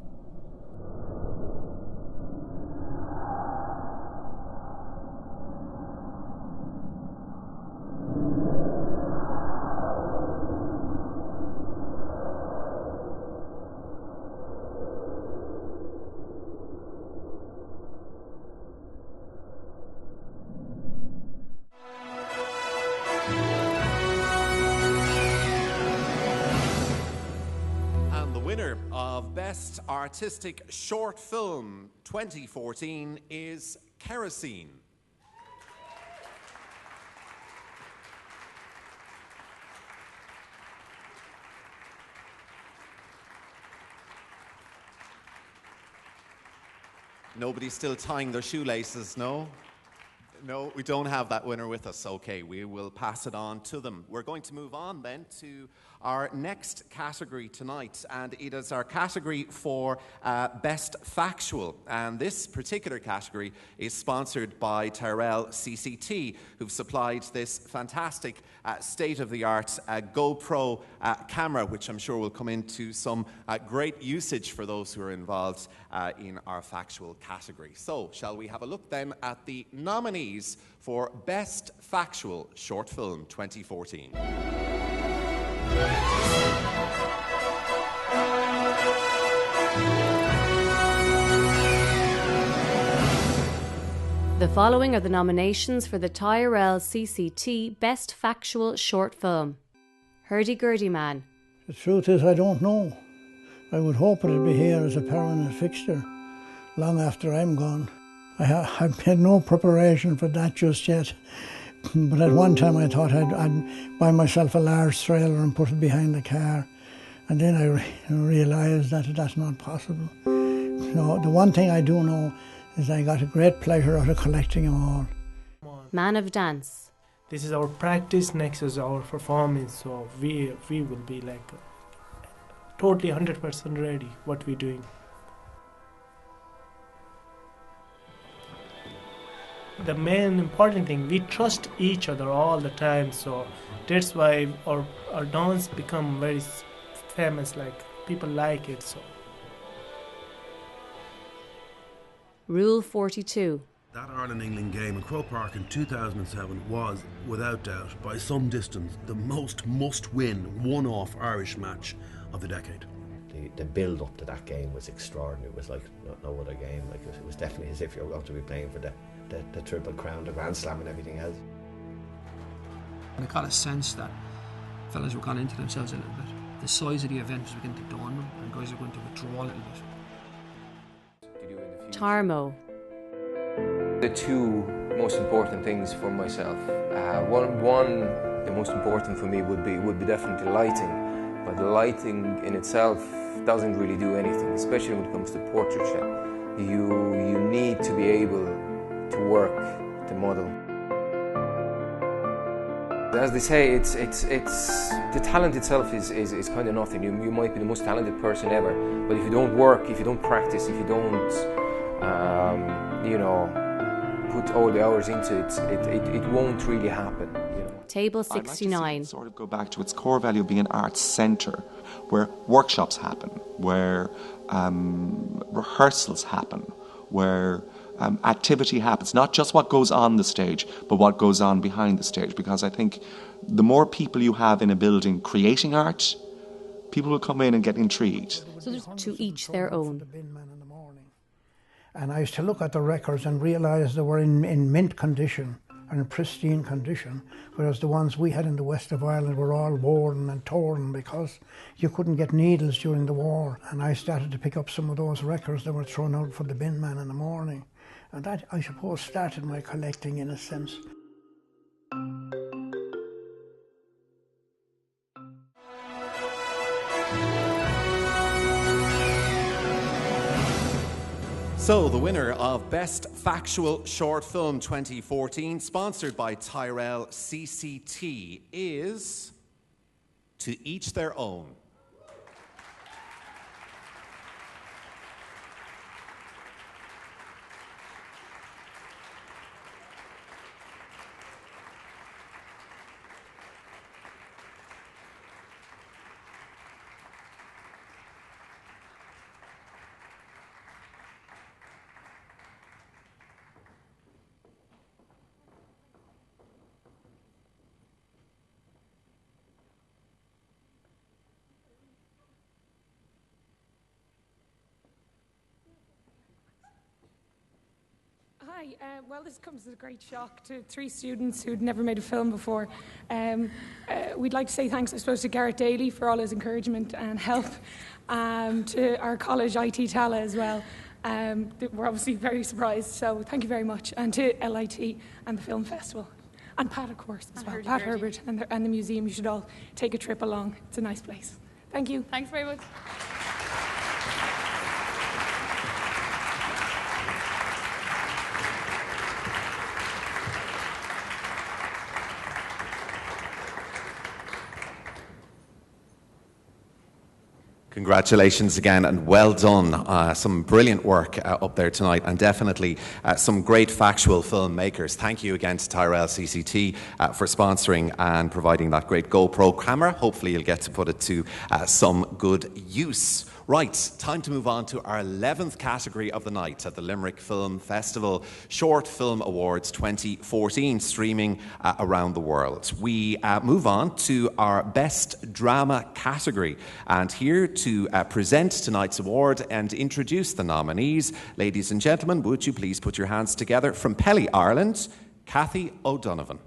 Best Artistic Short Film 2014 is Kerosene. Nobody's still tying their shoelaces, no? No, we don't have that winner with us. Okay, we will pass it on to them. We're going to move on then to our next category tonight, and it is our category for Best Factual. And this particular category is sponsored by Tyrell CCT, who've supplied this fantastic state-of-the-art GoPro camera, which I'm sure will come into some great usage for those who are involved in our factual category. So, shall we have a look then at the nominees for Best Factual Short Film 2014? The following are the nominations for the Tyrell CCT Best Factual Short Film. HURDY GURDY Man. The truth is, I don't know. I would hope it'll be here as a permanent fixture long after I'm gone. I've made no preparation for that just yet. But at one time I thought I'd buy myself a large trailer and put it behind the car. And then I realised that that's not possible. So the one thing I do know is I got a great pleasure out of collecting them all. Man of Dance. This is our practice, next is our performance, so we will be like totally 100% ready what we're doing. The main important thing, we trust each other all the time, so that's why our dance become very famous, like people like it. So Rule 42. That Ireland-England game in Croke Park in 2007 was, without doubt, by some distance, the most must-win, one-off Irish match of the decade. The build-up to that game was extraordinary. It was like no other game. Like it was definitely as if you were going to be playing for the Triple Crown, the Grand Slam and everything else. I got a sense that fellas were going into themselves a little bit. The size of the event was beginning to dawn them, and guys are going to withdraw a little bit. Tarmo. The two most important things for myself. One, the most important for me would be definitely lighting, but the lighting in itself doesn't really do anything, especially when it comes to portraiture. You need to be able to work the model. As they say, it's the talent itself is kind of nothing. You might be the most talented person ever, but if you don't work, if you don't practice, if you don't put all the hours into it, it won't really happen. Table 69. I'd like to sort of go back to its core value of being an arts centre, where workshops happen, where rehearsals happen, where activity happens, not just what goes on the stage, but what goes on behind the stage. Because I think the more people you have in a building creating art, people will come in and get intrigued. So there's to each their own. And I used to look at the records and realise they were in mint condition and in pristine condition, whereas the ones we had in the west of Ireland were all worn and torn because you couldn't get needles during the war. And I started to pick up some of those records that were thrown out for the bin man in the morning. And that, I suppose, started my collecting in a sense. So, the winner of Best Factual Short Film 2014, sponsored by Tyrell CCT, is To Each Their Own. Hi, well, this comes as a great shock to 3 students who'd never made a film before. We'd like to say thanks, I suppose, to Garrett Daly for all his encouragement and help, to our college IT Tala as well. We're obviously very surprised, so thank you very much, and to LIT and the Film Festival. And Pat, of course, as well. Pat Herbert and the museum. You should all take a trip along. It's a nice place. Thank you. Thanks very much. Congratulations again and well done. Some brilliant work up there tonight, and definitely some great factual filmmakers. Thank you again to Tyrell CCT for sponsoring and providing that great GoPro camera. Hopefully you'll get to put it to some good use. Right, time to move on to our 11th category of the night at the Limerick Film Festival Short Film Awards 2014, streaming around the world. We move on to our Best Drama category, and here to present tonight's award and introduce the nominees, ladies and gentlemen, would you please put your hands together from Pelly, Ireland, Cathy O'Donovan.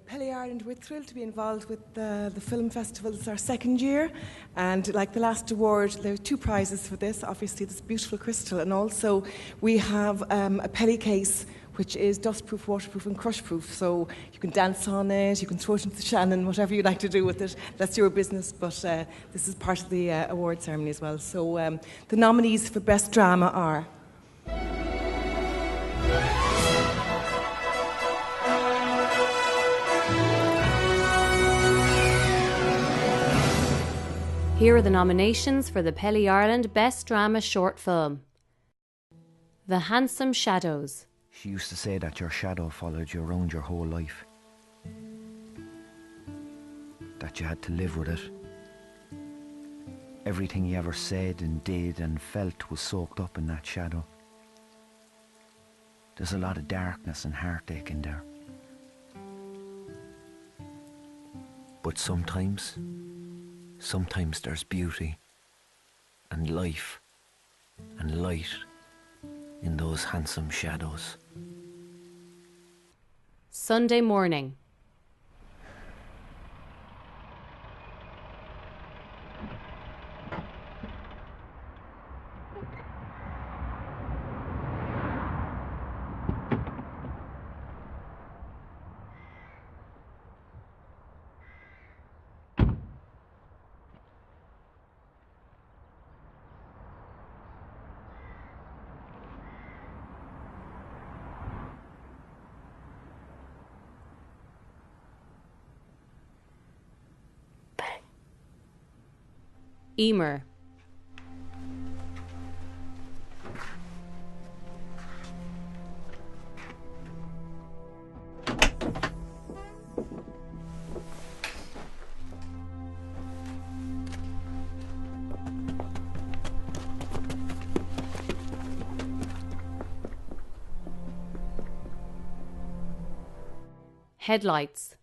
Pelly Ireland, we're thrilled to be involved with the film festival. It's our 2nd year, and like the last award, there are 2 prizes for this. Obviously, this beautiful crystal, and also we have a Pelly case, which is dustproof, waterproof, and crushproof. So you can dance on it, you can throw it into the Shannon, whatever you like to do with it. That's your business, but this is part of the award ceremony as well. So the nominees for Best Drama are... Here are the nominations for the Pelly Ireland Best Drama Short Film. The Handsome Shadows. She used to say that your shadow followed you around your whole life. That you had to live with it. Everything you ever said and did and felt was soaked up in that shadow. There's a lot of darkness and heartache in there. But sometimes there's beauty and life and light in those handsome shadows. Sunday Morning. EIMEAR. Headlights.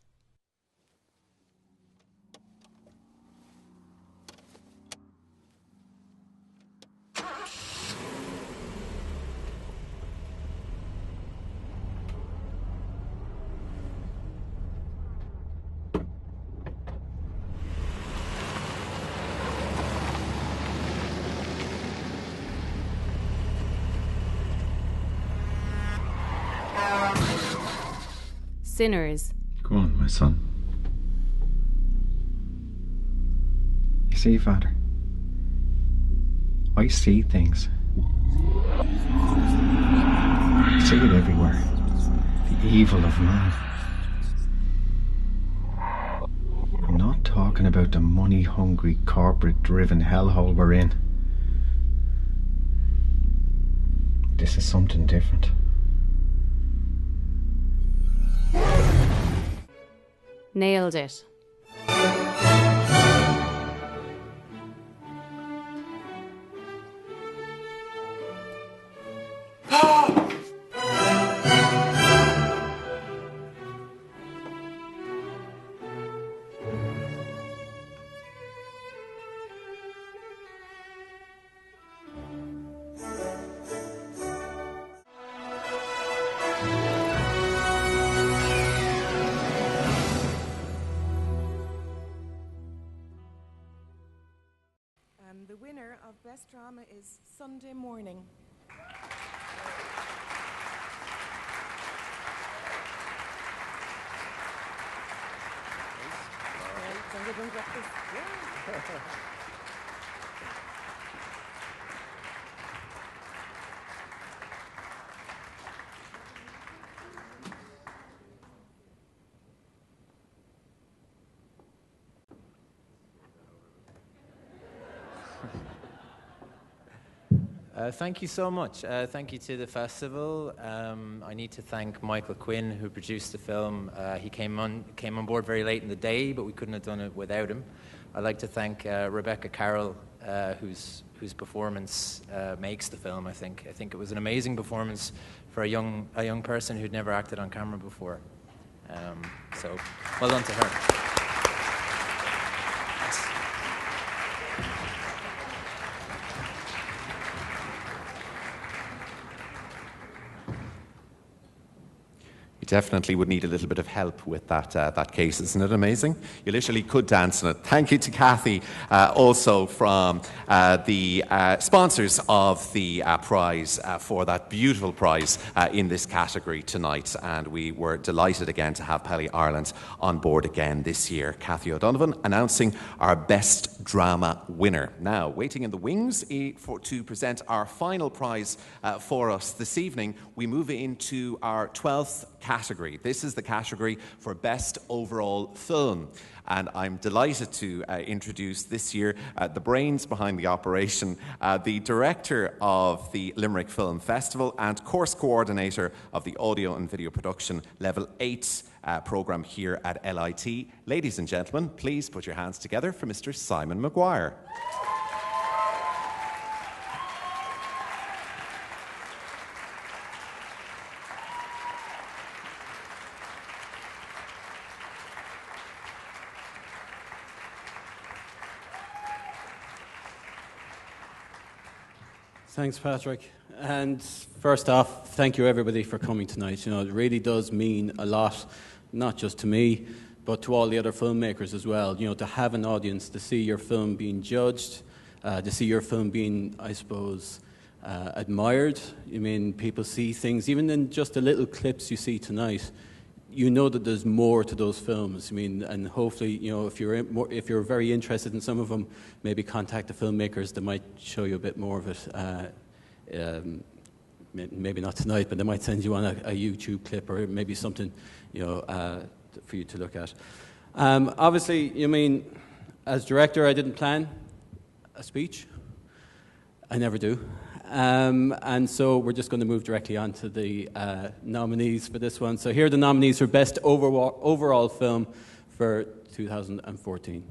Sinners. Go on, my son. You see, Father, I see things. I see it everywhere. The evil of man. I'm not talking about the money-hungry, corporate-driven hellhole we're in. This is something different. Nailed it. best drama is Sunday Morning. Thank you so much. Thank you to the festival. I need to thank Michael Quinn, who produced the film. He came on board very late in the day, but we couldn't have done it without him. I'd like to thank Rebecca Carroll, whose performance makes the film. I think it was an amazing performance for a young person who'd never acted on camera before. So well done to her. Definitely would need a little bit of help with that case. Isn't it amazing? You literally could dance in it. Thank you to Kathy, also from the sponsors of the prize for that beautiful prize in this category tonight. And we were delighted again to have Pelly Ireland on board again this year. Kathy O'Donovan announcing our Best Drama winner. Now, waiting in the wings to present our final prize for us this evening, we move into our 12th category. This is the category for Best Overall Film. And I'm delighted to introduce this year the brains behind the operation, the director of the Limerick Film Festival and course coordinator of the Audio and Video Production Level 8 programme here at LIT. Ladies and gentlemen, please put your hands together for Mr. Simon Maguire. Thanks, Patrick. And first off, thank you everybody for coming tonight. You know, it really does mean a lot, not just to me, but to all the other filmmakers as well. You know, to have an audience, to see your film being judged, to see your film being, I suppose, admired. I mean, people see things, even in just the little clips you see tonight, you know that there's more to those films. I mean, and hopefully, you know, if you're very interested in some of them, maybe contact the filmmakers. They might show you a bit more of it. Maybe not tonight, but they might send you on a YouTube clip or maybe something, you know, for you to look at. Obviously, I mean, as director, I didn't plan a speech. I never do. And so we're just going to move directly on to the nominees for this one. So here are the nominees for Best Overall Film for 2014.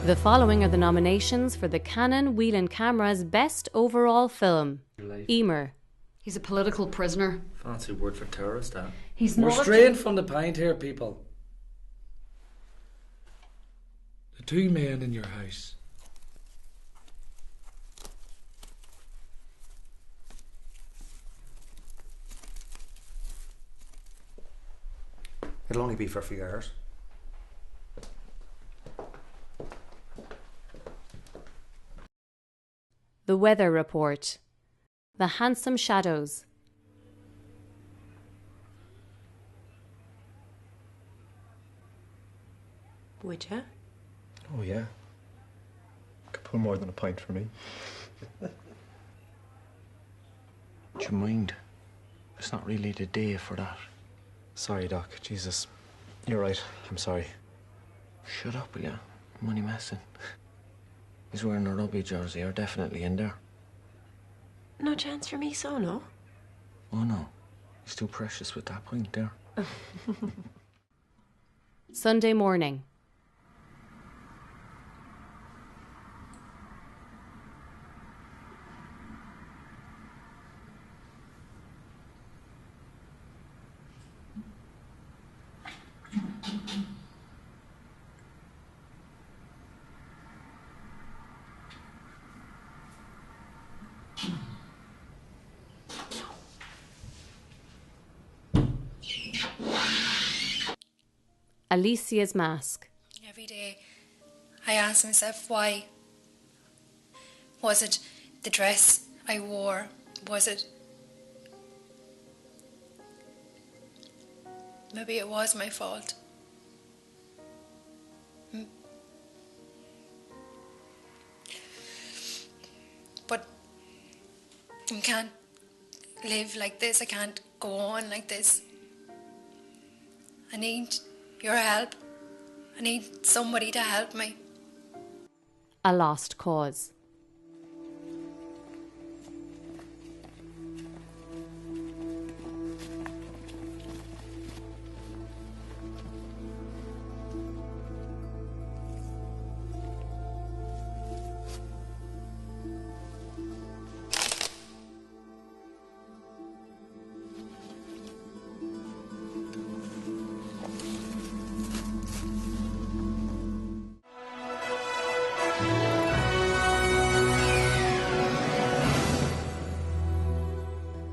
The following are the nominations for the Canon Wheel & Camera's Best Overall Film. EIMEAR. He's a political prisoner. Fancy word for terrorist, huh? He's We're not straying from the point here, people. The two men in your house. It'll only be for a few hours. The Weather Report. The Handsome Shadows. Would ya? Oh yeah. Could pull more than a pint for me. Do you mind? It's not really the day for that. Sorry, Doc. Jesus. You're right. I'm sorry. Shut up, will ya? I'm only messing. He's wearing a rugby jersey, or definitely in there. No chance for me, so no? Oh no. He's too precious with that pint there. Sunday Morning. Alicia's Mask. Every day I ask myself why. Was it the dress I wore? Was it... Maybe it was my fault. But I can't live like this. I can't go on like this. I need your help. I need somebody to help me. A Lost Cause.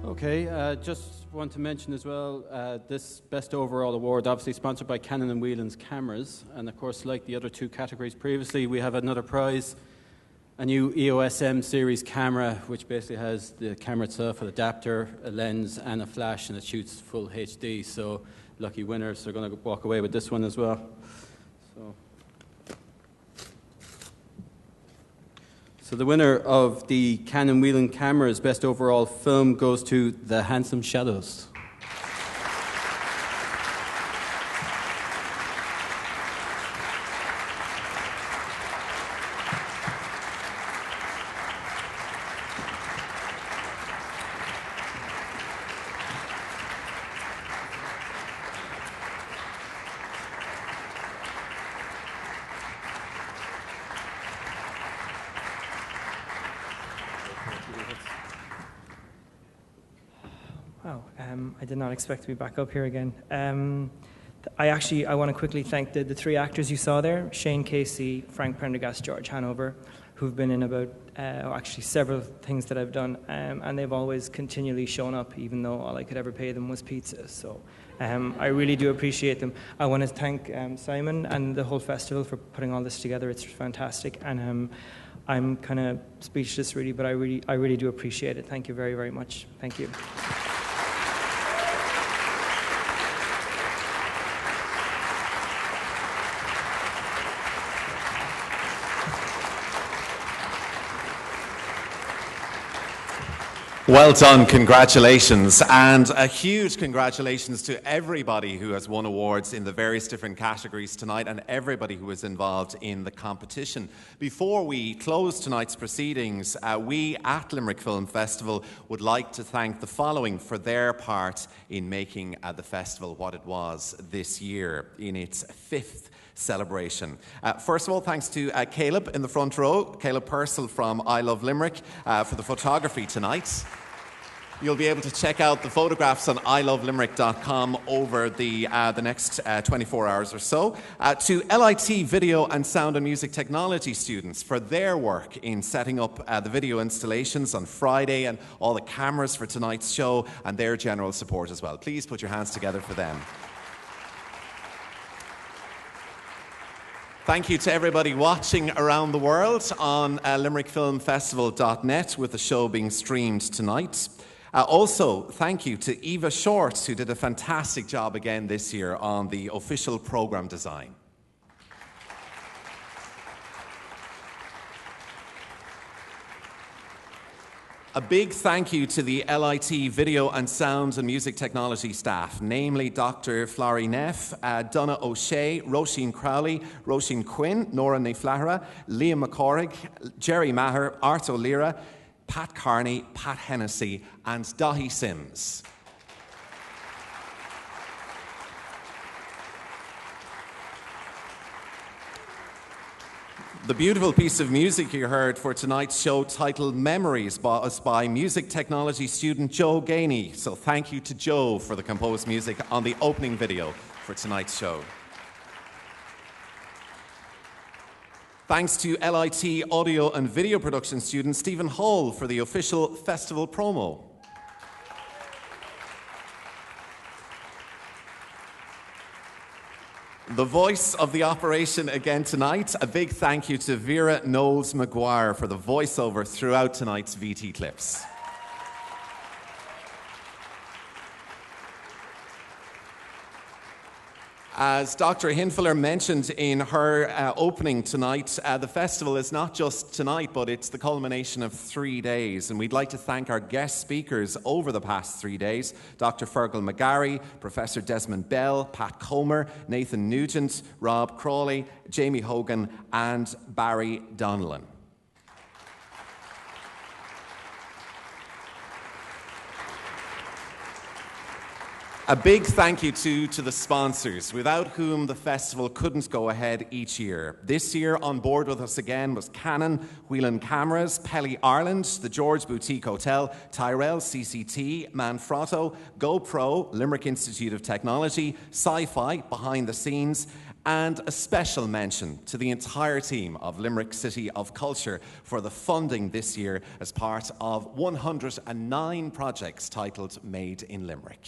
Okay, just want to mention as well, this Best Overall Award, obviously sponsored by Canon and Whelan's Cameras, and of course, like the other two categories previously, we have another prize, a new EOS M series camera, which basically has the camera itself, an adapter, a lens, and a flash, and it shoots full HD. So, lucky winners are going to walk away with this one as well. So the winner of the Canon Whelan Cameras Best Overall Film goes to The Handsome Shadows. Wow, I did not expect to be back up here again. I want to quickly thank the three actors you saw there, Shane Casey, Frank Prendergast, George Hanover, who've been in about actually several things that I've done, and they've always continually shown up, even though all I could ever pay them was pizza. So I really do appreciate them. I want to thank Simon and the whole festival for putting all this together. It's fantastic, and I'm kind of speechless, really, but I really do appreciate it. Thank you very, very much. Thank you. Well done, congratulations, and a huge congratulations to everybody who has won awards in the various different categories tonight and everybody who was involved in the competition. Before we close tonight's proceedings, we at Limerick Film Festival would like to thank the following for their part in making the festival what it was this year in its 5th celebration. First of all, thanks to Caleb in the front row, Caleb Purcell from I Love Limerick, for the photography tonight. You'll be able to check out the photographs on ilovelimerick.com over the next 24 hours or so. To LIT Video and Sound and Music Technology students for their work in setting up the video installations on Friday and all the cameras for tonight's show and their general support as well. Please put your hands together for them. Thank you to everybody watching around the world on limerickfilmfestival.net with the show being streamed tonight. Also, thank you to Eva Shorts, who did a fantastic job again this year on the official program design. A big thank you to the LIT Video and Sound and Music Technology staff, namely Dr. Florrie Neff, Donna O'Shea, Roisin Crowley, Roisin Quinn, Nora Neflahra, Liam McCorrick, Jerry Maher, Art O'Leary, Pat Carney, Pat Hennessy and Dahi Sims. The beautiful piece of music you heard for tonight's show, titled Memories, was by music technology student Joe Gainey. So thank you to Joe for the composed music on the opening video for tonight's show. Thanks to LIT audio and video production student Stephen Hall for the official festival promo. The voice of the operation again tonight. A big thank you to Vera Knowles-Maguire for the voiceover throughout tonight's VT clips. As Dr. Hinfler mentioned in her opening tonight, the festival is not just tonight, but it's the culmination of 3 days. And we'd like to thank our guest speakers over the past 3 days, Dr. Fergal McGarry, Professor Desmond Bell, Pat Comer, Nathan Nugent, Rob Crawley, Jamie Hogan, and Barry Donnellan. A big thank you to the sponsors, without whom the festival couldn't go ahead each year. This year on board with us again was Canon, Whelan Cameras, Pelly Ireland, the George Boutique Hotel, Tyrell CCT, Manfrotto, GoPro, Limerick Institute of Technology, Sci-Fi, Behind the Scenes, and a special mention to the entire team of Limerick City of Culture for the funding this year as part of 109 projects titled Made in Limerick.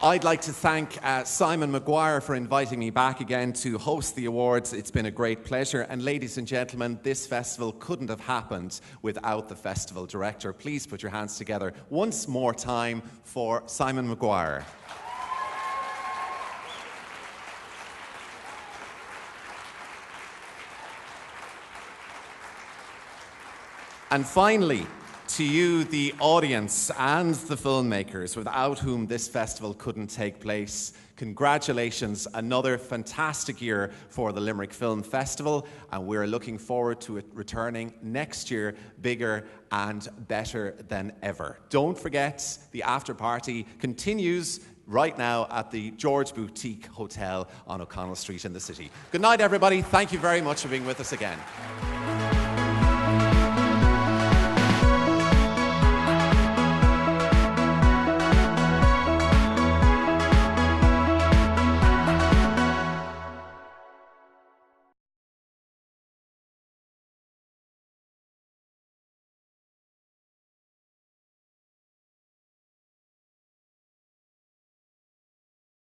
I'd like to thank Simon Maguire for inviting me back again to host the awards. It's been a great pleasure. And ladies and gentlemen, this festival couldn't have happened without the festival director. Please put your hands together once more time for Simon Maguire. And finally, to you, the audience and the filmmakers, without whom this festival couldn't take place, congratulations. Another fantastic year for the Limerick Film Festival, and we're looking forward to it returning next year bigger and better than ever. Don't forget, the after party continues right now at the George Boutique Hotel on O'Connell Street in the city. Good night, everybody. Thank you very much for being with us again.